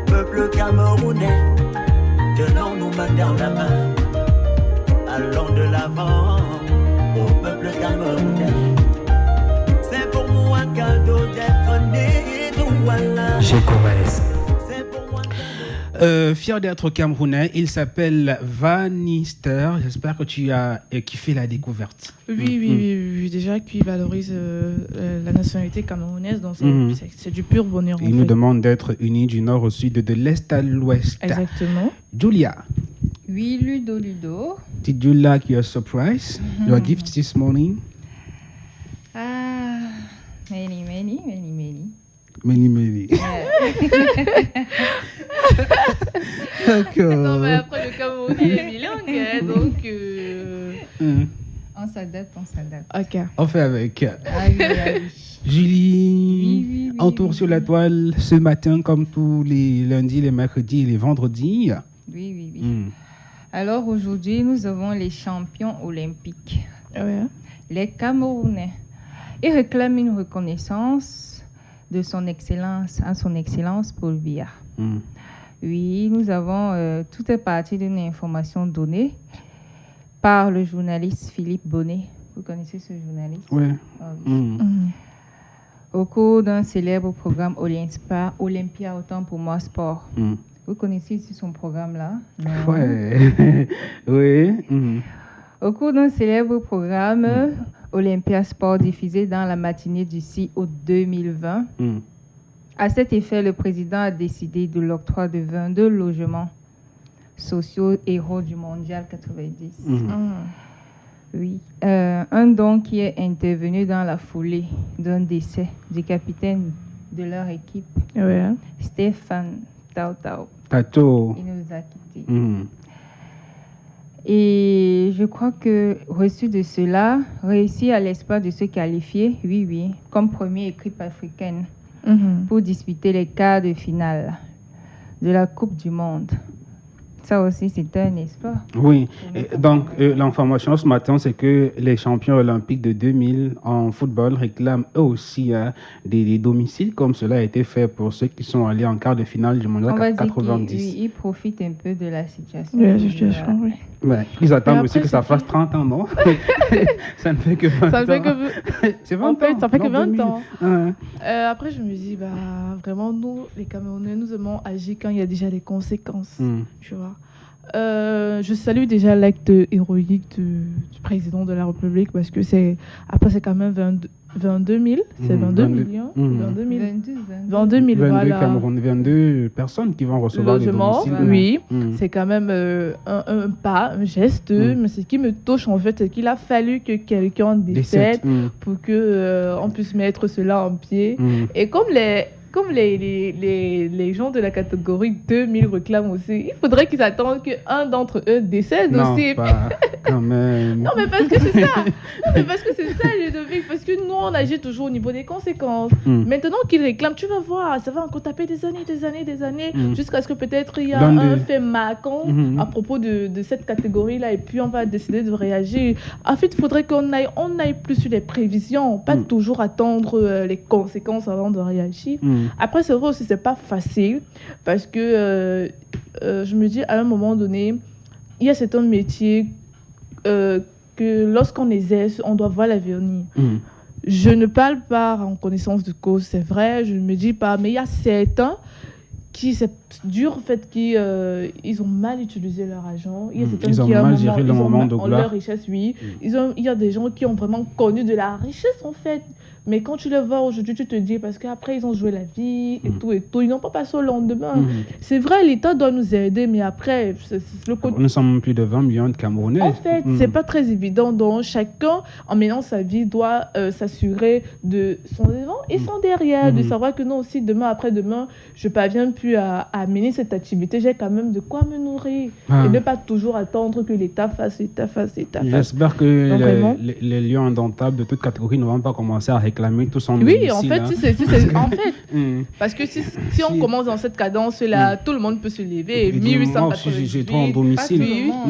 peuple camerounais, tenons-nous main dans la main. Allons de l'avant, au peuple camerounais. C'est pour moi un cadeau d'être né d'Ouala. Je commence. Fier d'être camerounais, il s'appelle Vanister. J'espère que tu as kiffé la découverte. Oui. Déjà qu'il valorise la nationalité camerounaise, donc c'est du pur bonheur. Il nous demande d'être unis du nord au sud, de l'est à l'ouest. Exactement. Julia. Oui, Ludo. Did you like your surprise? Your gift this morning? Ah, many. Many. D'accord. Non, mais après, le Cameroun est bilingue, donc... On s'adapte. Ok. On fait avec. Ah oui. Julie, Oui, un tour sur la toile ce matin, comme tous les lundis, les mercredis et les vendredis. Oui. Alors aujourd'hui, nous avons les champions olympiques, Ouais. les Camerounais. Ils réclament une reconnaissance de son excellence, à son excellence Paul Biya. Oui, nous avons, tout est parti d'une information donnée par le journaliste Philippe Bonnet. Vous connaissez ce journaliste? Oui. Ah oui. Au cours d'un célèbre programme Olympia, autant pour moi, sport. Vous connaissez ici son programme-là? Non. Ouais. Oui. Au cours d'un célèbre programme Olympia Sport diffusé dans la matinée du 6 août 2020, à cet effet, le président a décidé de l'octroi de 22 logements sociaux héros du Mondial 90. Oui. Un don qui est intervenu dans la foulée d'un décès du capitaine de leur équipe, Ouais. Stéphane Tautau. Tato. Il nous a quittés. Et je crois que, reçu de cela, réussi à l'espoir de se qualifier, comme première équipe africaine pour disputer les quarts de finale de la Coupe du Monde. Ça aussi, c'était un espoir. Oui, et donc l'information ce matin, c'est que les champions olympiques de 2000 en football réclament eux aussi des domiciles, comme cela a été fait pour ceux qui sont allés en quart de finale du mondial 90. Ils profitent un peu de la situation. De la situation, oui. Ouais, ils attendent après, aussi que ça fasse 30 ans, non? Ça ne fait que 20 ans. Ça fait que... C'est 20 En fait, ans. ça fait que Non, 20 2000. ans. Ouais. Après, je me dis, vraiment, nous, les Camerounais, nous aimons agir quand il y a déjà des conséquences, tu vois. Je salue déjà l'acte héroïque du président de la République parce que c'est quand même 22 000, c'est 22 millions, 22 000, 22 000, 22 voilà. Cameroun, 22 personnes qui vont recevoir des Logement, domiciles. oui, c'est quand même un pas, un geste, mais ce qui me touche en fait, c'est qu'il a fallu que quelqu'un décède pour que on puisse mettre cela en pied. Et comme les gens de la catégorie 2000 réclament aussi, il faudrait qu'ils attendent qu'un d'entre eux décède non, aussi. Pas quand même. Non, mais parce que c'est ça. Non, mais parce que c'est ça, Ludovic. Parce que nous, on agit toujours au niveau des conséquences. Maintenant qu'ils réclament, tu vas voir, ça va encore taper des années, jusqu'à ce que peut-être il y a un fait marquant à propos de cette catégorie-là, et puis on va décider de réagir. En fait, il faudrait qu'on aille plus sur les prévisions, pas toujours attendre les conséquences avant de réagir. Après, c'est vrai aussi, c'est pas facile, parce que je me dis, à un moment donné, il y a certains métiers que lorsqu'on exerce, on doit voir l'avenir. Je ne parle pas en connaissance de cause, c'est vrai, je ne me dis pas, mais il y a certains qui, c'est dur en fait, qui ils ont mal utilisé leur argent. Il y a certains ils ont qui, mal géré le moment de gloire. Leur richesse, oui. Il y a des gens qui ont vraiment connu de la richesse en fait. Mais quand tu les vois aujourd'hui, tu te dis, parce qu'après, ils ont joué la vie et tout, ils n'ont pas passé au lendemain. C'est vrai, l'État doit nous aider, mais après, c'est le côté... Nous sommes plus de 20 millions de Camerounais. En fait, c'est pas très évident. Donc, chacun, en menant sa vie, doit s'assurer de son devant et son derrière, de savoir que non, aussi, demain, après-demain, je ne parviens plus à mener cette activité. J'ai quand même de quoi me nourrir. Et ne pas toujours attendre que l'État fasse. J'espère que les lions indomptables de toute catégorie ne vont pas commencer à réclamer tout son domicile. Oui, en fait, parce que si on commence dans cette cadence-là, tout le monde peut se lever. 1888. J'ai trop en domicile.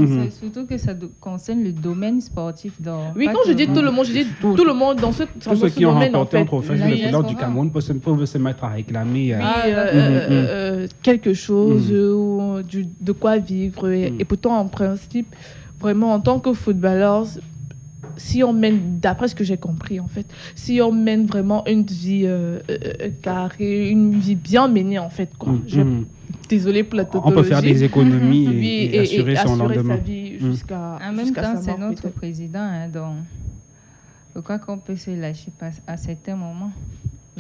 C'est surtout que ça concerne le domaine sportif. Oui, quand je dis tout le monde, je dis tout le monde dans ce domaine. Tous ceux qui ont remporté un trophée de football du Cameroun peuvent se mettre à réclamer quelque chose, de quoi vivre. Et pourtant, en principe, vraiment, en tant que footballeur, si on mène, d'après ce que j'ai compris en fait, si on mène vraiment une vie carrée, une vie bien menée en fait, quoi. Désolée pour la tautologie. On peut faire des économies et assurer son lendemain. Sa vie jusqu'à en même temps, c'est notre peut-être. président, donc je crois qu'on peut se lâcher à certains moments.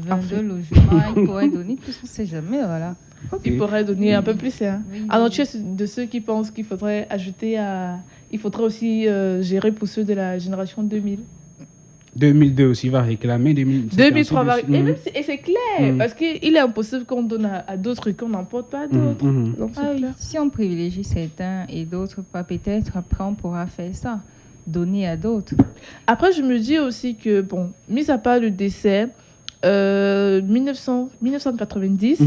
22 logements, il pourrait donner plus, on ne sait jamais, voilà. Il pourrait donner un peu plus. Oui. Alors, tu es de ceux qui pensent qu'il faudrait ajouter il faudrait aussi gérer pour ceux de la génération 2000. 2002 aussi va réclamer. 2003 va réclamer. Et c'est clair, parce qu'il est impossible qu'on donne à d'autres et qu'on n'emporte pas à d'autres. Donc, c'est clair. Si on privilégie certains et d'autres pas, peut-être après on pourra faire ça, donner à d'autres. Après, je me dis aussi que, bon, mis à part le décès, 1990,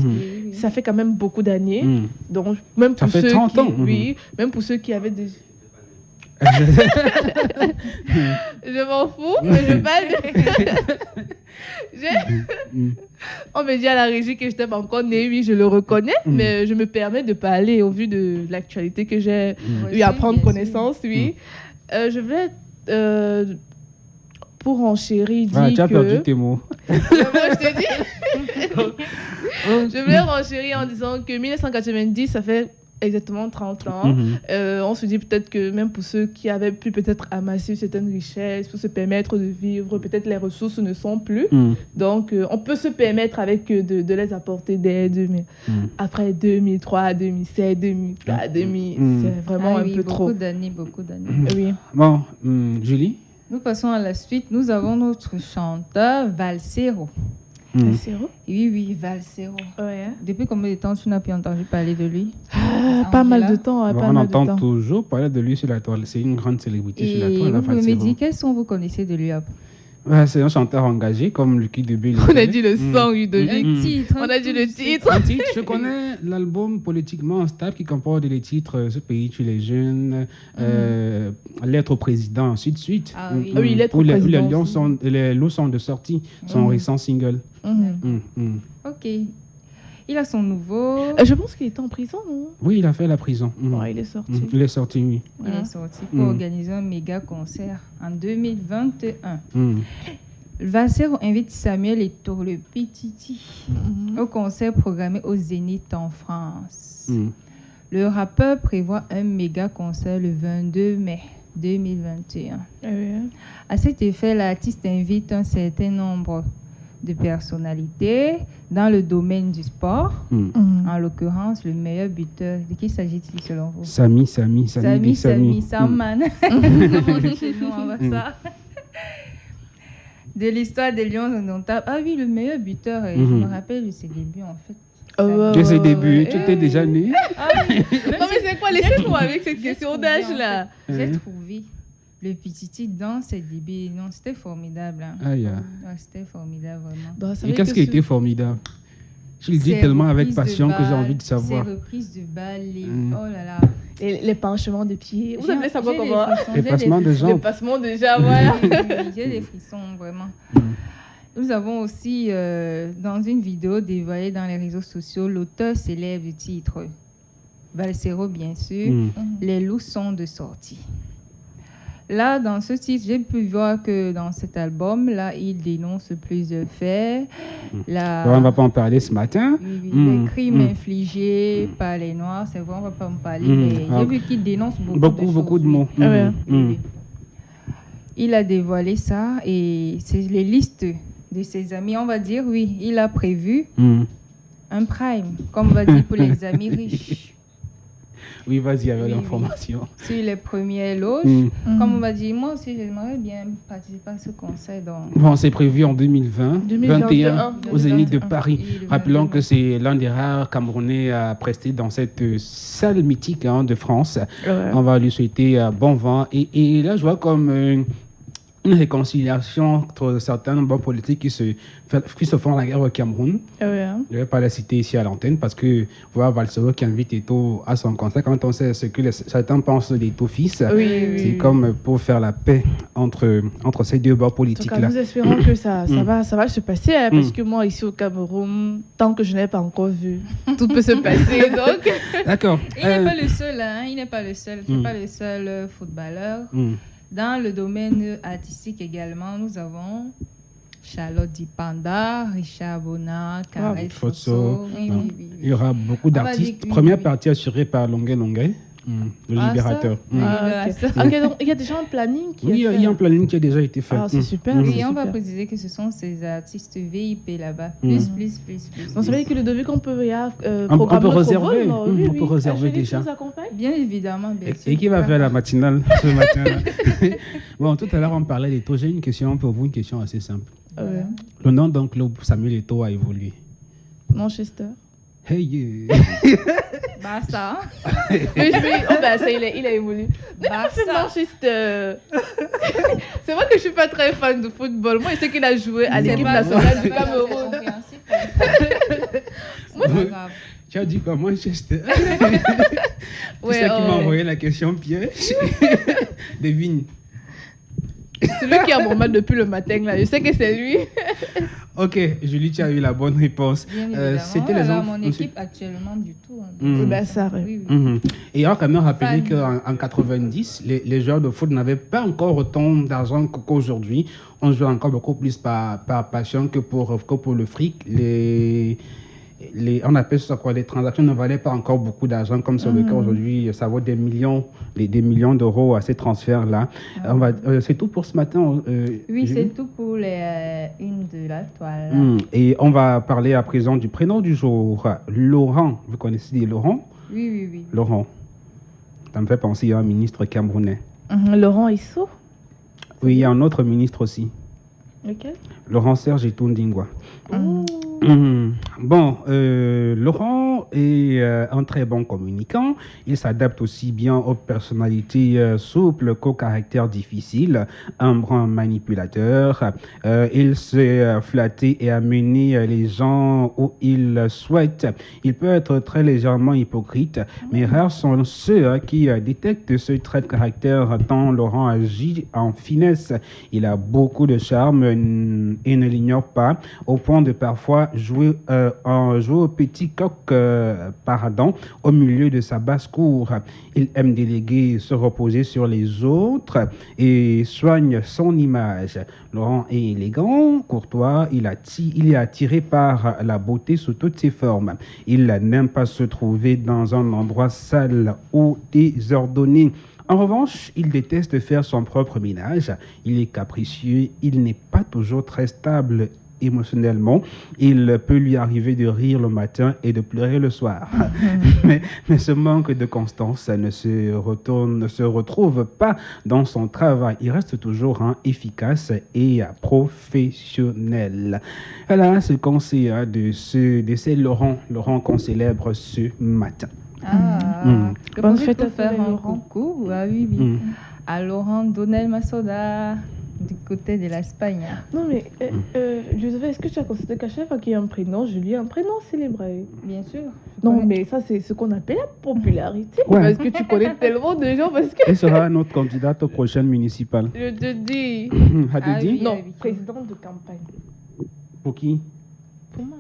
ça fait quand même beaucoup d'années. Donc, même pour ça fait 30 ans. Oui, même pour ceux qui avaient des... Je m'en fous, mais je parle. On me dit à la régie que je n'étais pas encore née, oui, je le reconnais, mais je me permets de parler au vu de l'actualité que j'ai eu à prendre connaissance, oui. Je voulais, pour enchérir, dire tu as que... perdu tes mots. Moi, je t'ai dit. Je voulais renchérir en disant que 1990, ça fait exactement 30 ans. On se dit peut-être que même pour ceux qui avaient pu peut-être amasser certaines richesses, pour se permettre de vivre, peut-être les ressources ne sont plus. Donc, on peut se permettre avec de les apporter d'aide. Mais après 2003, 2007, 2004, 2000, c'est vraiment un peu trop. Beaucoup d'années. Oui. Bon, Julie? Nous passons à la suite. Nous avons notre chanteur Valsero. Valsero? Oui, Valsero. Ouais. Depuis combien de temps tu n'as plus entendu parler de lui? Pas mal de temps. On entend toujours parler de lui sur la toile. C'est une grande célébrité sur la toile. Et vous pouvez me dire, quels sons vous connaissez de lui? Ouais, c'est un chanteur engagé comme Lucky Dubé. On a dit le son, Ludovic. Le titre. On a dit le titre. Un titre, je connais l'album Politiquement Instable qui comporte les titres Ce pays tue les jeunes, Lettre au président, ainsi de suite. Ah oui. Oui, Lettre Où au les président lions aussi. sont, les loups sont de sortie, son récent single. Ok. Il a son nouveau. Je pense qu'il était en prison, non? Oui, il a fait la prison. Ouais, il est sorti. Il est sorti, oui. Il est sorti pour organiser un méga concert en 2021. Valsero invite Samuel Eto'o, le Pititi, au concert programmé au Zénith en France. Le rappeur prévoit un méga concert le 22 mai 2021. À cet effet, l'artiste invite un certain nombre de personnalités dans le domaine du sport, en l'occurrence le meilleur buteur. De qui s'agit-il selon vous? Samy, Samman. Comme on dit chez nous, on voit ça. De l'histoire des Lions indomptables. Ah oui, le meilleur buteur. Je me rappelle de ses débuts en fait. De ses débuts, tu étais déjà né. Non mais c'est quoi? Laissez-moi avec cette question d'âge là. J'ai trouvé le Pititi dans ses débuts. Non, c'était formidable. Hein. Aïe. C'était formidable vraiment. Bah, ça Et veut qu'est-ce qui que était formidable? Je le dis Ses tellement avec reprises de passion que j'ai balles, envie de savoir. Ses reprises de balles, oh là là. les penchements des pieds. Vous J'ai- appelez ça quoi j'ai des comment? frissons, Les j'ai passements des de frissons. Le jambes. passement déjà, voilà. J'ai des frissons, vraiment. Nous avons aussi, dans une vidéo dévoilée dans les réseaux sociaux, l'auteur célèbre du titre, Valsero, bien sûr, Les loups sont de sortie. Là, dans ce titre, j'ai pu voir que dans cet album, là, il dénonce plusieurs faits. On ne va pas en parler ce matin. Oui, les crimes infligés par les Noirs, c'est vrai, on ne va pas en parler, mais j'ai vu qu'il dénonce Beaucoup de choses. mots. Oui. Il a dévoilé ça et c'est les listes de ses amis. On va dire, oui, il a prévu un prime, comme on va dire pour les amis riches. Oui, vas-y avec Oui, l'information. Sur les premières loges, comme on va dire, moi aussi, j'aimerais bien participer à ce concert. Donc, Bon, c'est prévu en 2021 au Zénith de Paris. Et le Rappelons 22. que c'est l'un des rares Camerounais à prester dans cette salle mythique de France. On va lui souhaiter bon vent. Et là, je vois comme une réconciliation entre certains bons politiques qui se font la guerre au Cameroun. Je ne vais pas la citer ici à l'antenne parce que voir Valsero qui invite Eto'o à son concert, quand on sait ce que certains pensent d'Eto'o fils, c'est comme pour faire la paix entre ces deux bords politiques-là. Nous espérons que ça va se passer, hein, parce que moi, ici au Cameroun, tant que je n'ai pas encore vu, tout peut se passer. Donc. D'accord. Il n'est pas le seul, hein, il n'est pas le seul, c'est pas le seul footballeur. Dans le domaine artistique également, nous avons Charlotte Dipanda, Richard Bonnard, Karel Fosso. Il y aura beaucoup d'artistes. Première partie assurée par Longue, le Libérateur. Ok, donc il y a déjà un planning qui Oui, il y a un planning qui a déjà été fait. C'est super. Oui, on va préciser que ce sont ces artistes VIP là-bas. Plus. Donc, ça veut dire que le devis qu'on peut on peut réserver. On peut réserver déjà. Bien évidemment. Et qui va faire la matinale ce matin? Bon, tout à l'heure, on parlait d'Eto'o. J'ai une question pour vous, une question assez simple. Le nom d'un club Samuel Eto'o a évolué. Manchester. Hey, Barça. Mais ça, il a évolué. C'est Manchester. C'est vrai que je suis pas très fan de football. Moi, je sais qu'il a joué à l'équipe nationale du Cameroun. C'est pas grave. Tu as dit quoi, Manchester? C'est ça qui m'a envoyé la question piège. Devine. C'est lui qui a mon mal depuis le matin, là. Je sais que c'est lui. Ok, Julie, tu as eu la bonne réponse. C'était mon équipe actuellement du tout. Ça, oui. Et on va quand même rappeler qu'en 90, les joueurs de foot n'avaient pas encore autant d'argent qu'aujourd'hui. On jouait encore beaucoup plus par passion que pour le fric. On appelle ça quoi? Les transactions ne valaient pas encore beaucoup d'argent comme c'est le cas aujourd'hui. Ça vaut des millions d'euros à ces transferts-là. C'est tout pour ce matin. Oui, c'est tout pour les une de la toile. Et on va parler à présent du prénom du jour. Laurent. Vous connaissez Laurent? Oui. Laurent. Ça me fait penser à un ministre camerounais. Laurent Issou? Oui, il y a un autre ministre aussi. Lequel? Laurent Serge Etondingwa. Bon, Laurent est un très bon communicant. Il s'adapte aussi bien aux personnalités souples qu'aux caractères difficiles. Un brin manipulateur. Il sait flatter et amener les gens où il souhaite. Il peut être très légèrement hypocrite, mais rares sont ceux qui détectent ce trait de caractère tant Laurent agit en finesse. Il a beaucoup de charme et ne l'ignore pas, au point de parfois jouer au petit coq paradant au milieu de sa basse-cour. Il aime déléguer, se reposer sur les autres et soigne son image. Laurent est élégant, courtois, il est attiré par la beauté sous toutes ses formes. Il n'aime pas se trouver dans un endroit sale ou désordonné. En revanche, il déteste faire son propre ménage. Il est capricieux, il n'est pas toujours très stable émotionnellement. Il peut lui arriver de rire le matin et de pleurer le soir. mais ce manque de constance ne se retrouve pas dans son travail. Il reste toujours efficace et professionnel. Voilà ce qu'on sait de ces Laurent qu'on célèbre ce matin. Bonne fête à faire un concours. Oui. À Laurent Donel Massoda, du côté de l'Espagne. Non, mais Joseph, est-ce que tu as constaté qu'à chaque fois qu'il y a un prénom, Julie, un prénom célébré? Bien sûr. Non, mais ça, c'est ce qu'on appelle la popularité. Ouais. Parce que tu connais tellement de gens. Elle sera notre candidate aux prochaines municipales. Je te dis. Oui, non, présidente de campagne. Pour qui? Pour moi.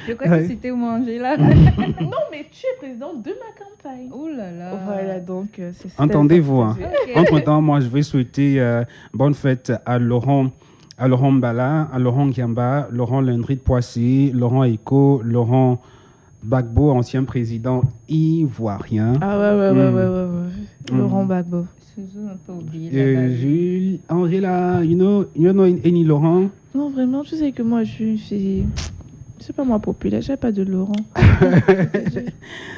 Je crois que c'était manger là. Non, mais tu es présidente de ma campagne. Oh là là. Voilà, donc c'est ça. Entendez-vous. Okay. Entre-temps, moi, je vais souhaiter bonne fête à Laurent Mbala, à Laurent Giamba, Laurent Lendry de Poissy, Laurent Eko, Laurent Gbagbo, ancien président ivoirien. Ah ouais. Laurent Gbagbo. Jules, Angela, you know any Laurent? Non, vraiment, tu sais que moi, je suis une fille... C'est pas moi populaire, j'ai pas de Laurent.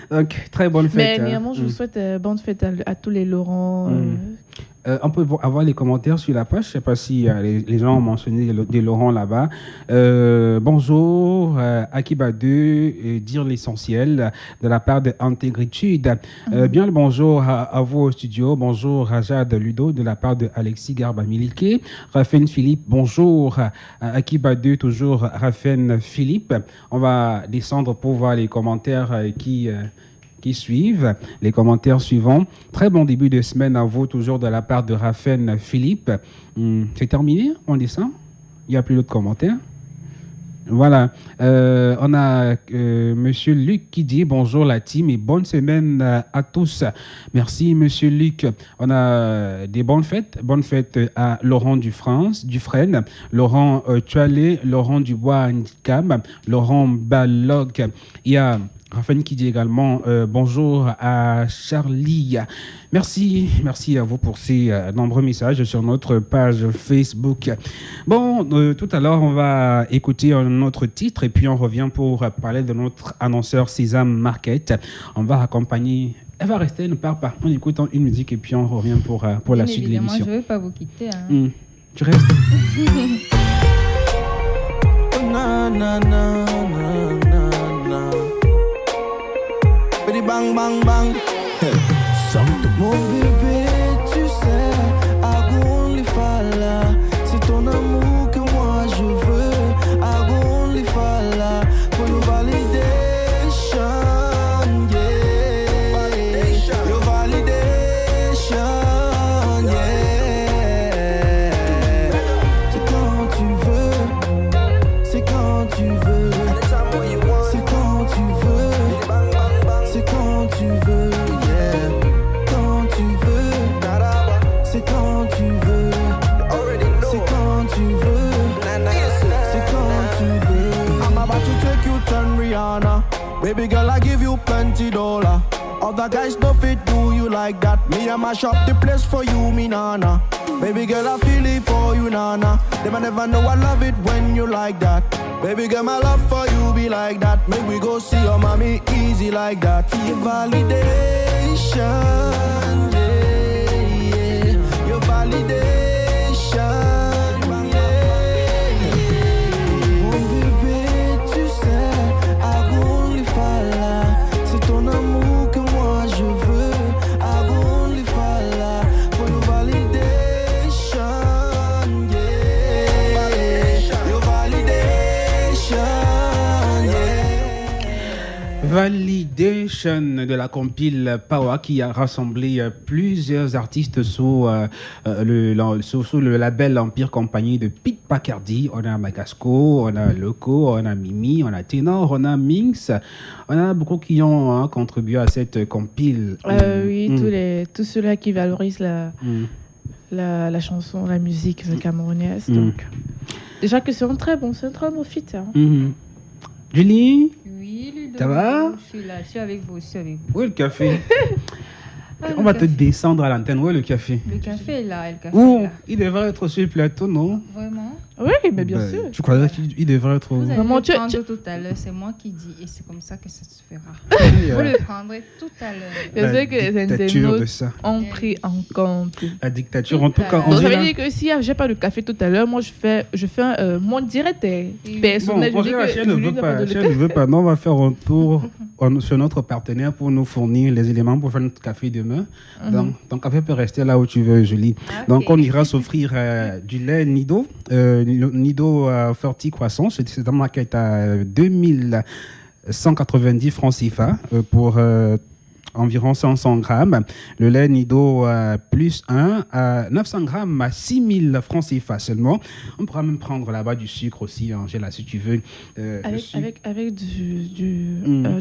Donc, très bonne fête. Mais néanmoins, je vous souhaite bonne fête à tous les Laurents. On peut avoir les commentaires sur la page. Je ne sais pas si les gens ont mentionné des Laurent là-bas. Bonjour, Akiba 2, dire l'essentiel de la part de Intégritude. Bien le bonjour à vous au studio. Bonjour à Jade Ludo de la part de Alexis Garba-Milike. Raphaël Philippe, bonjour à Akiba 2, toujours Raphaël Philippe. On va descendre pour voir les commentaires qui suivent, les commentaires suivants. Très bon début de semaine à vous, toujours de la part de Raphaël Philippe. C'est terminé, on descend. Il n'y a plus d'autres commentaires. Voilà. On a Monsieur Luc qui dit bonjour la team et bonne semaine à tous. Merci Monsieur Luc. On a des bonnes fêtes. Bonne fête à Laurent Dufresne, Laurent Tualé, Laurent Dubois-Ndikam, Laurent Balog. Il y a Raphaël qui dit également bonjour à Charlie. Merci à vous pour ces nombreux messages sur notre page Facebook. Bon, tout à l'heure, on va écouter un autre titre et puis on revient pour parler de notre annonceur Sésame Market. On va accompagner... Elle va rester, ne part pas. On écoute une musique et puis on revient pour la suite de l'émission. Je ne veux pas vous quitter. Hein. Tu restes? Bang bang bang. Mon bébé, tu sais, I go only follow. C'est ton amour que moi je veux. I go only follow. For your validation, yeah. Your validation, yeah. C'est quand tu veux. C'est quand tu veux. C'est quand tu veux. C'est quand tu veux, yeah. Quand tu veux, c'est quand tu veux. C'est quand tu veux, c'est quand tu veux. I'm about to take you turn Rihanna. Baby girl, I give you plenty $. Other guys don't fit do you like that. Me, I mash up the place for you, me nana. Baby girl, I feel it for you, nana. Them I never know I love it when you like that. Baby girl, my love for you be like that. Make we go see your mommy easy like that. Your validation, yeah, yeah. Your validation, yeah, Validation de la compile Power qui a rassemblé plusieurs artistes sous le label Empire Compagnie de Pete Pacardy. On a Magasco, on a Loco, on a Mimi, on a Ténor, on a Minx. On a beaucoup qui ont contribué à cette compile. Oui, tous ceux-là qui valorisent la chanson, la musique camerounaise. Donc, déjà que c'est un très bon fit. Julie? Oui, Ludo. Ça va? Je suis là, je suis avec vous. Où est le café? On va te descendre à l'antenne. Où est le café? Le café est là, Il devrait être sur le plateau, non? Vraiment? Oui, mais bien sûr. Tu crois qu'il devrait être... Vous allez le prendre tout à l'heure, c'est moi qui dis, et c'est comme ça que ça se fera. Vous le prendrez tout à l'heure. Je sais que les internautes ont pris en compte. La dictature, en tout cas. Donc, ça veut dire que si j'ai pas de café tout à l'heure, moi je fais mon direct personnel. Bon, si elle ne veut pas, non, on va faire un tour sur notre partenaire pour nous fournir les éléments pour faire notre café demain. Donc, ton café peut rester là où tu veux, Julie. Okay. Donc, on ira s'offrir du lait Nido. Nido Forti Croissant, c'est un market à 2190 francs CFA pour environ 500 grammes. Le lait Nido plus 1 à 900 grammes à 6000 francs CFA seulement. On pourra même prendre là-bas du sucre aussi, Angela, si tu veux. Avec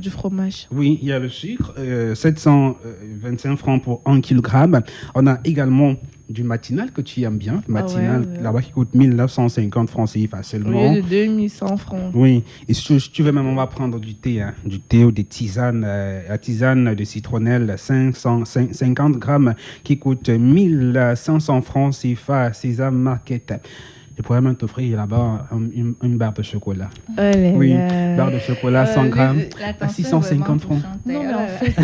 du fromage. Oui, il y a le sucre, 725 francs pour 1 kg. On a également du matinal que tu aimes bien, matinal là-bas qui coûte 1950 francs CFA seulement. Au lieu de 2100 francs. Oui, et si tu veux même, on va prendre du thé ou des tisanes, la tisane de citronnelle 550 grammes qui coûte 1500 francs CFA, Sésame Market. Je pourrais même t'offrir là-bas une barre de chocolat. Oui, barre de chocolat 100 grammes à 650 francs. Non, mais en fait,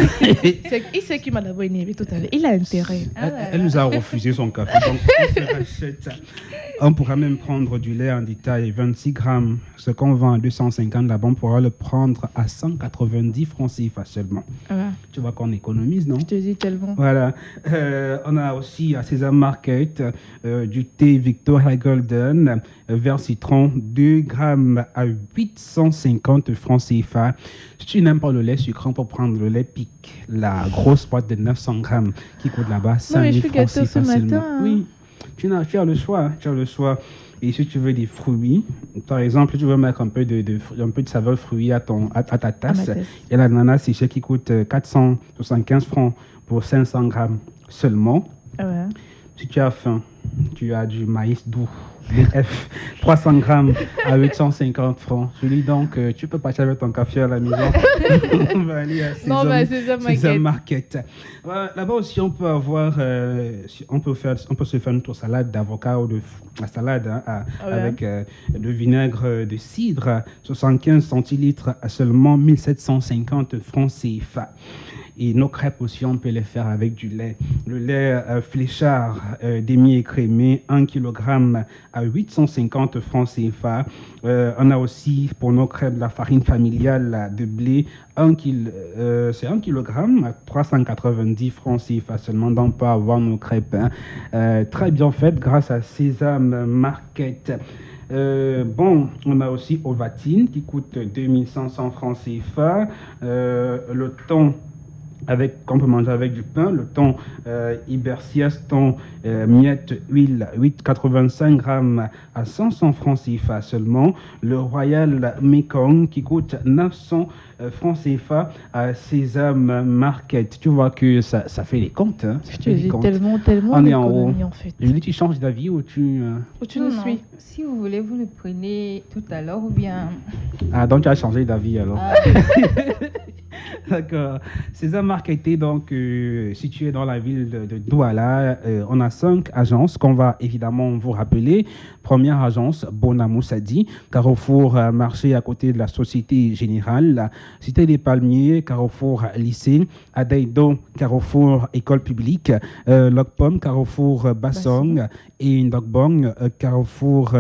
il sait qui m'a d'abord énervé tout à l'heure. Il a intérêt. Elle nous a refusé son café, donc on se rachète. On pourra même prendre du lait en détail, 26 grammes. Ce qu'on vend à 250 là-bas, on pourra le prendre à 190 francs CFA seulement. Tu vois qu'on économise, non? Je te dis tellement. Voilà. On a aussi à Sésame Market du thé Victoria Golden. Vert citron, 2 grammes à 850 francs CFA. Si tu n'aimes pas le lait sucré, on peut prendre le lait Pic, la grosse boîte de 900 grammes qui coûte là-bas 5000 francs CFA seulement. Oui, tu as le choix. Tu as le choix. Et si tu veux des fruits, par exemple, tu veux mettre un peu de saveur fruits à ta tasse, il y a l'ananas séché qui coûte 475 francs pour 500 grammes seulement. Si tu as faim, tu as du maïs doux, BF, 300 grammes à 850 francs. Je dis donc, tu peux partir avec ton café à la maison. On va aller à Sésame Market. Là-bas aussi, on peut avoir, on peut se faire une tour salade d'avocat ou de la salade avec le vinaigre de cidre, 75 centilitres à seulement 1750 francs CFA. Et nos crêpes aussi, on peut les faire avec du lait. Le lait Fléchard demi-écrémé, 1 kg à 850 francs CFA. On a aussi pour nos crêpes la farine familiale de blé, c'est 1 kg à 390 francs CFA seulement. Donc, on peut avoir nos crêpes très bien faites grâce à Sésame Market. On a aussi Ovatine qui coûte 2500 francs CFA. Le thon qu'on peut manger avec du pain, le thon Ibercias, thon miette, huile, 8,85 grammes à 500 francs CFA seulement. Le Royal Mekong qui coûte 900 francs CFA à Sésame Market. Tu vois que ça fait les comptes. Je te dis tellement on est en haut. En fait. Je dis, tu changes d'avis ou tu nous suis. Si vous voulez, vous le prenez tout à l'heure ou bien... Ah, donc tu as changé d'avis alors. D'accord. Sésame Market est donc situé dans la ville de Douala. On a 5 agences qu'on va évidemment vous rappeler. Première agence, Bonamou Sadi, Carrefour Marché à côté de la Société Générale, Cité des Palmiers, Carrefour Lycée, Adaido, Carrefour École Publique, Lokpom, Carrefour Bassong et Ndokbong, Carrefour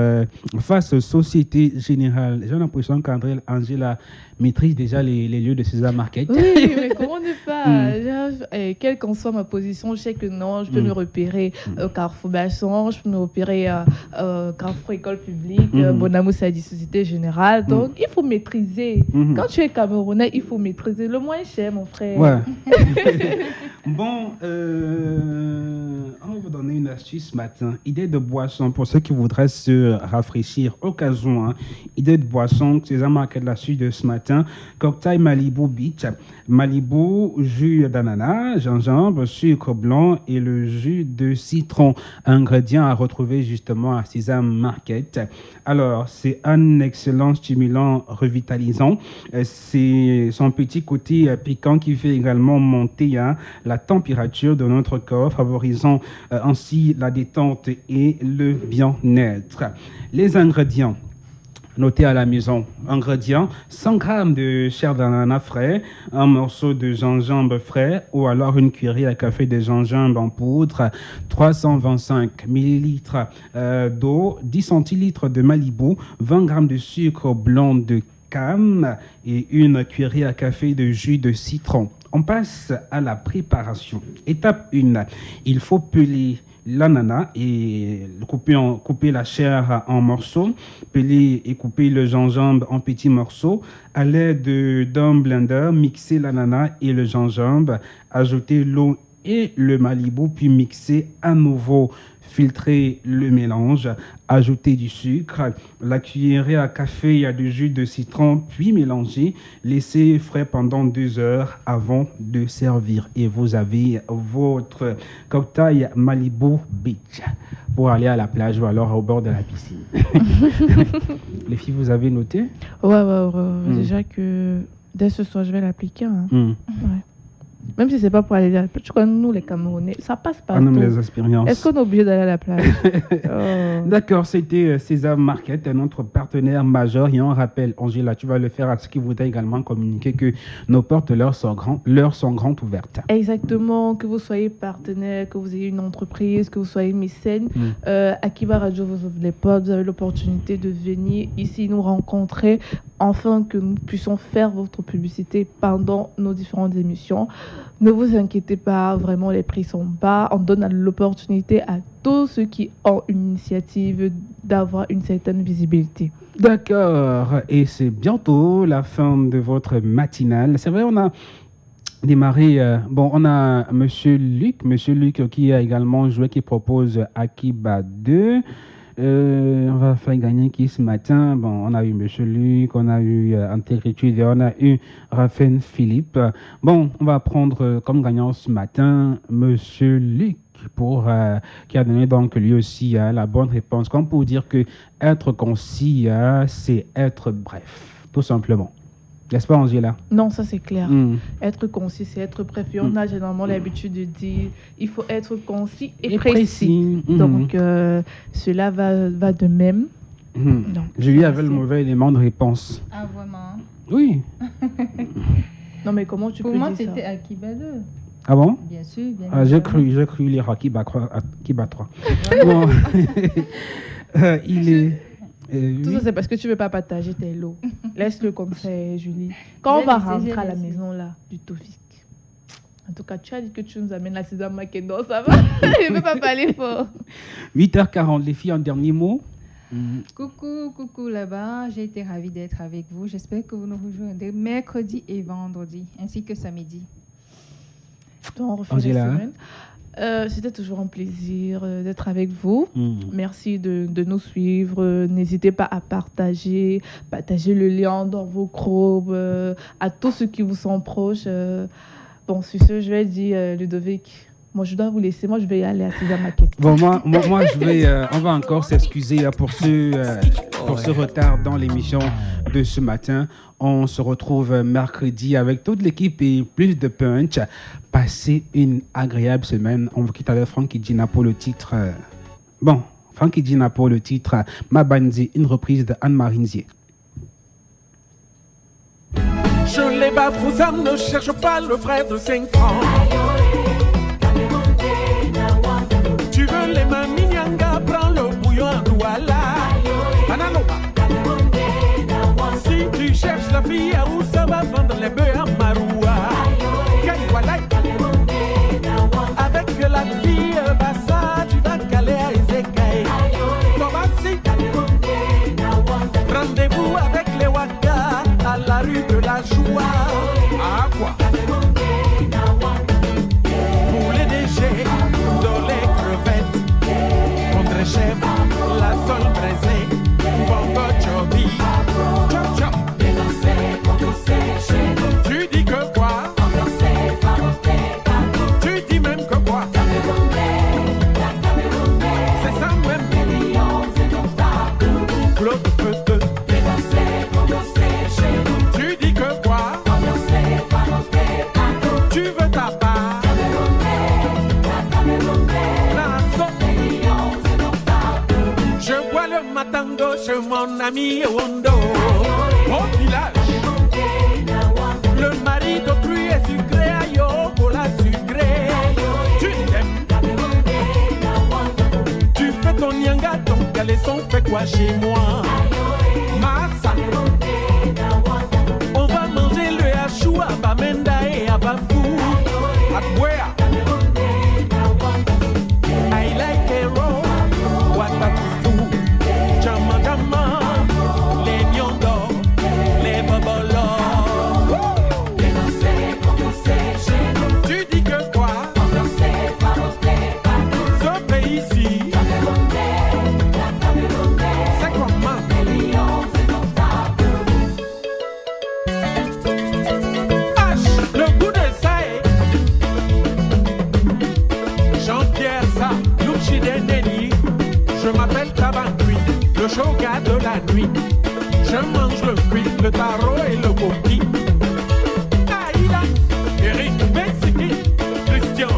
face Société Générale. J'ai l'impression qu'Angela maîtrise déjà les lieux de Sésame Market. Oui, Oui, mais comment ne pas quelle qu'en soit ma position, je sais que non, je peux me repérer Carrefour Basson, je peux me repérer Carrefour École Publique, Bonamo, c'est la Société Générale. Donc, il faut maîtriser. Quand tu es Camerounais, il faut maîtriser. Le moins cher, mon frère. Ouais. Bon, on va vous donner une astuce ce matin. Idée de boisson pour ceux qui voudraient se rafraîchir. Occasion, hein. Idée de boisson, c'est la marque de la suite de ce matin. Cocktail Malibu Beach. Malibu, jus d'ananas, gingembre, sucre blanc et le jus de citron. Ingrédients à retrouver justement à Sésame Market. Alors, c'est un excellent stimulant revitalisant. C'est son petit côté piquant qui fait également monter la température de notre corps, favorisant ainsi la détente et le bien-être. Les ingrédients. Notez à la maison. Ingrédients, 100 g de chair d'ananas frais, un morceau de gingembre frais ou alors une cuillerée à café de gingembre en poudre, 325 ml d'eau, 10 centilitres de Malibu, 20 g de sucre blanc de canne et une cuillerée à café de jus de citron. On passe à la préparation. Étape 1, il faut peler l'ananas et couper la chair en morceaux, peler et couper le gingembre en petits morceaux. À l'aide d'un blender, mixer l'ananas et le gingembre, ajouter l'eau et le Malibu, puis mixer à nouveau. Filtrer le mélange, ajouter du sucre, la cuillerée à café à du jus de citron, puis mélanger, laisser frais pendant 2 heures avant de servir. Et vous avez votre cocktail Malibu Beach pour aller à la plage ou alors au bord de la piscine. Les filles, vous avez noté? Ouais. Déjà que dès ce soir, je vais l'appliquer. Hein. Ouais. Même si c'est pas pour aller à la plage. Tu connais, nous, les Camerounais, ça passe pas. On aime les expériences. Est-ce qu'on est obligé d'aller à la plage? D'accord, c'était Sésame Market, notre partenaire majeur. Et on rappelle, Angela, tu vas le faire à ce qui voudrait également communiquer que nos portes leur sont grandes ouvertes. Exactement, que vous soyez partenaire, que vous ayez une entreprise, que vous soyez mécène. Akiba Radio vous ouvre les portes. Vous avez l'opportunité de venir ici nous rencontrer afin que nous puissions faire votre publicité pendant nos différentes émissions. Ne vous inquiétez pas, vraiment les prix sont bas. On donne l'opportunité à tous ceux qui ont une initiative d'avoir une certaine visibilité. D'accord, et c'est bientôt la fin de votre matinale. C'est vrai, on a démarré, on a Monsieur Luc qui a également joué, qui propose Akiba 2. On va faire gagner qui ce matin? Bon, on a eu Monsieur Luc, on a eu Intégritude et on a eu Raphaël Philippe. Bon, on va prendre comme gagnant ce matin Monsieur Luc qui a donné donc lui aussi la bonne réponse. Comme pour dire que être concis, c'est être bref, tout simplement. N'est-ce pas, Angela? Non, ça c'est clair. Être concis, c'est être bref. Et on a généralement l'habitude de dire il faut être concis et précis. Donc, cela va de même. Donc, Julie avait le mauvais élément de réponse. Ah, vraiment? Oui. Non, mais comment tu peux dire ça? Pour moi, c'était Akiba 2. Ah bon? Bien sûr, bien sûr. J'ai cru lire Akiba 3. Bon. Il est... Tout ça, c'est parce que tu ne veux pas partager tes lots. Laisse-le comme ça, Julie. Quand on va rentrer à la maison là, du Tofik. En tout cas, tu as dit que tu nous amènes la Sésame Market. Non, ça va. Je ne veux pas parler fort. 8h40, les filles, un dernier mot. Coucou là-bas. J'ai été ravie d'être avec vous. J'espère que vous nous rejoindrez mercredi et vendredi, ainsi que samedi. On refait la semaine. C'était toujours un plaisir d'être avec vous. Merci de nous suivre. N'hésitez pas à partager le lien dans vos groupes, à tous ceux qui vous sont proches. Bon, sur ce, je vais dire, Ludovic, moi je dois vous laisser. Moi, je vais y aller à Sésame Market. Bon, moi je vais. On va encore s'excuser pour ce retard dans l'émission de ce matin. On se retrouve mercredi avec toute l'équipe et plus de punch. Passez une agréable semaine. On vous quitte avec Frankie Gina pour le titre. Frankie Gina pour le titre Mabandi, une reprise de Anne-Marie Nzié. Je les bats, vous âmes, ne cherche pas le frère de 5 francs. Tu veux les maminianga, prends le bouillon à Douala. Bananoba. Si tu cherches la fille, à où ça va vendre les bœufs à Maroua? choua. À quoi? Pour les déchets, dans les crevettes, contre chef, la sol braisée, bongo chobi, chop chop. Tu dis que quoi? Tu dis même que quoi? C'est ça même. Claude Feu. Tu dis que quoi? Tu veux ta part? Je bois le matango chez mon ami Wondo. Au village, le mari d'autrui est sucré, aïe, pour la sucrée. Tu t'aimes, tu fais ton nyanga, ton caleçon fait quoi chez moi? Massa, on va manger le hachou à Bamenda et à Bafou, à Bouéa. I like a roll, what a fou, chama chama, les nyongo, les bobolos. Tu dis que quoi? Ce pays-ci, c'est comment? H, le goût de ça est Jean-Pierre ça, Luchi Deneni. Je m'appelle Tabancui, le shoga de la nuit. Je mange le cuit, le taro et le coquille. Aïda, Eric, Mexique, Christian.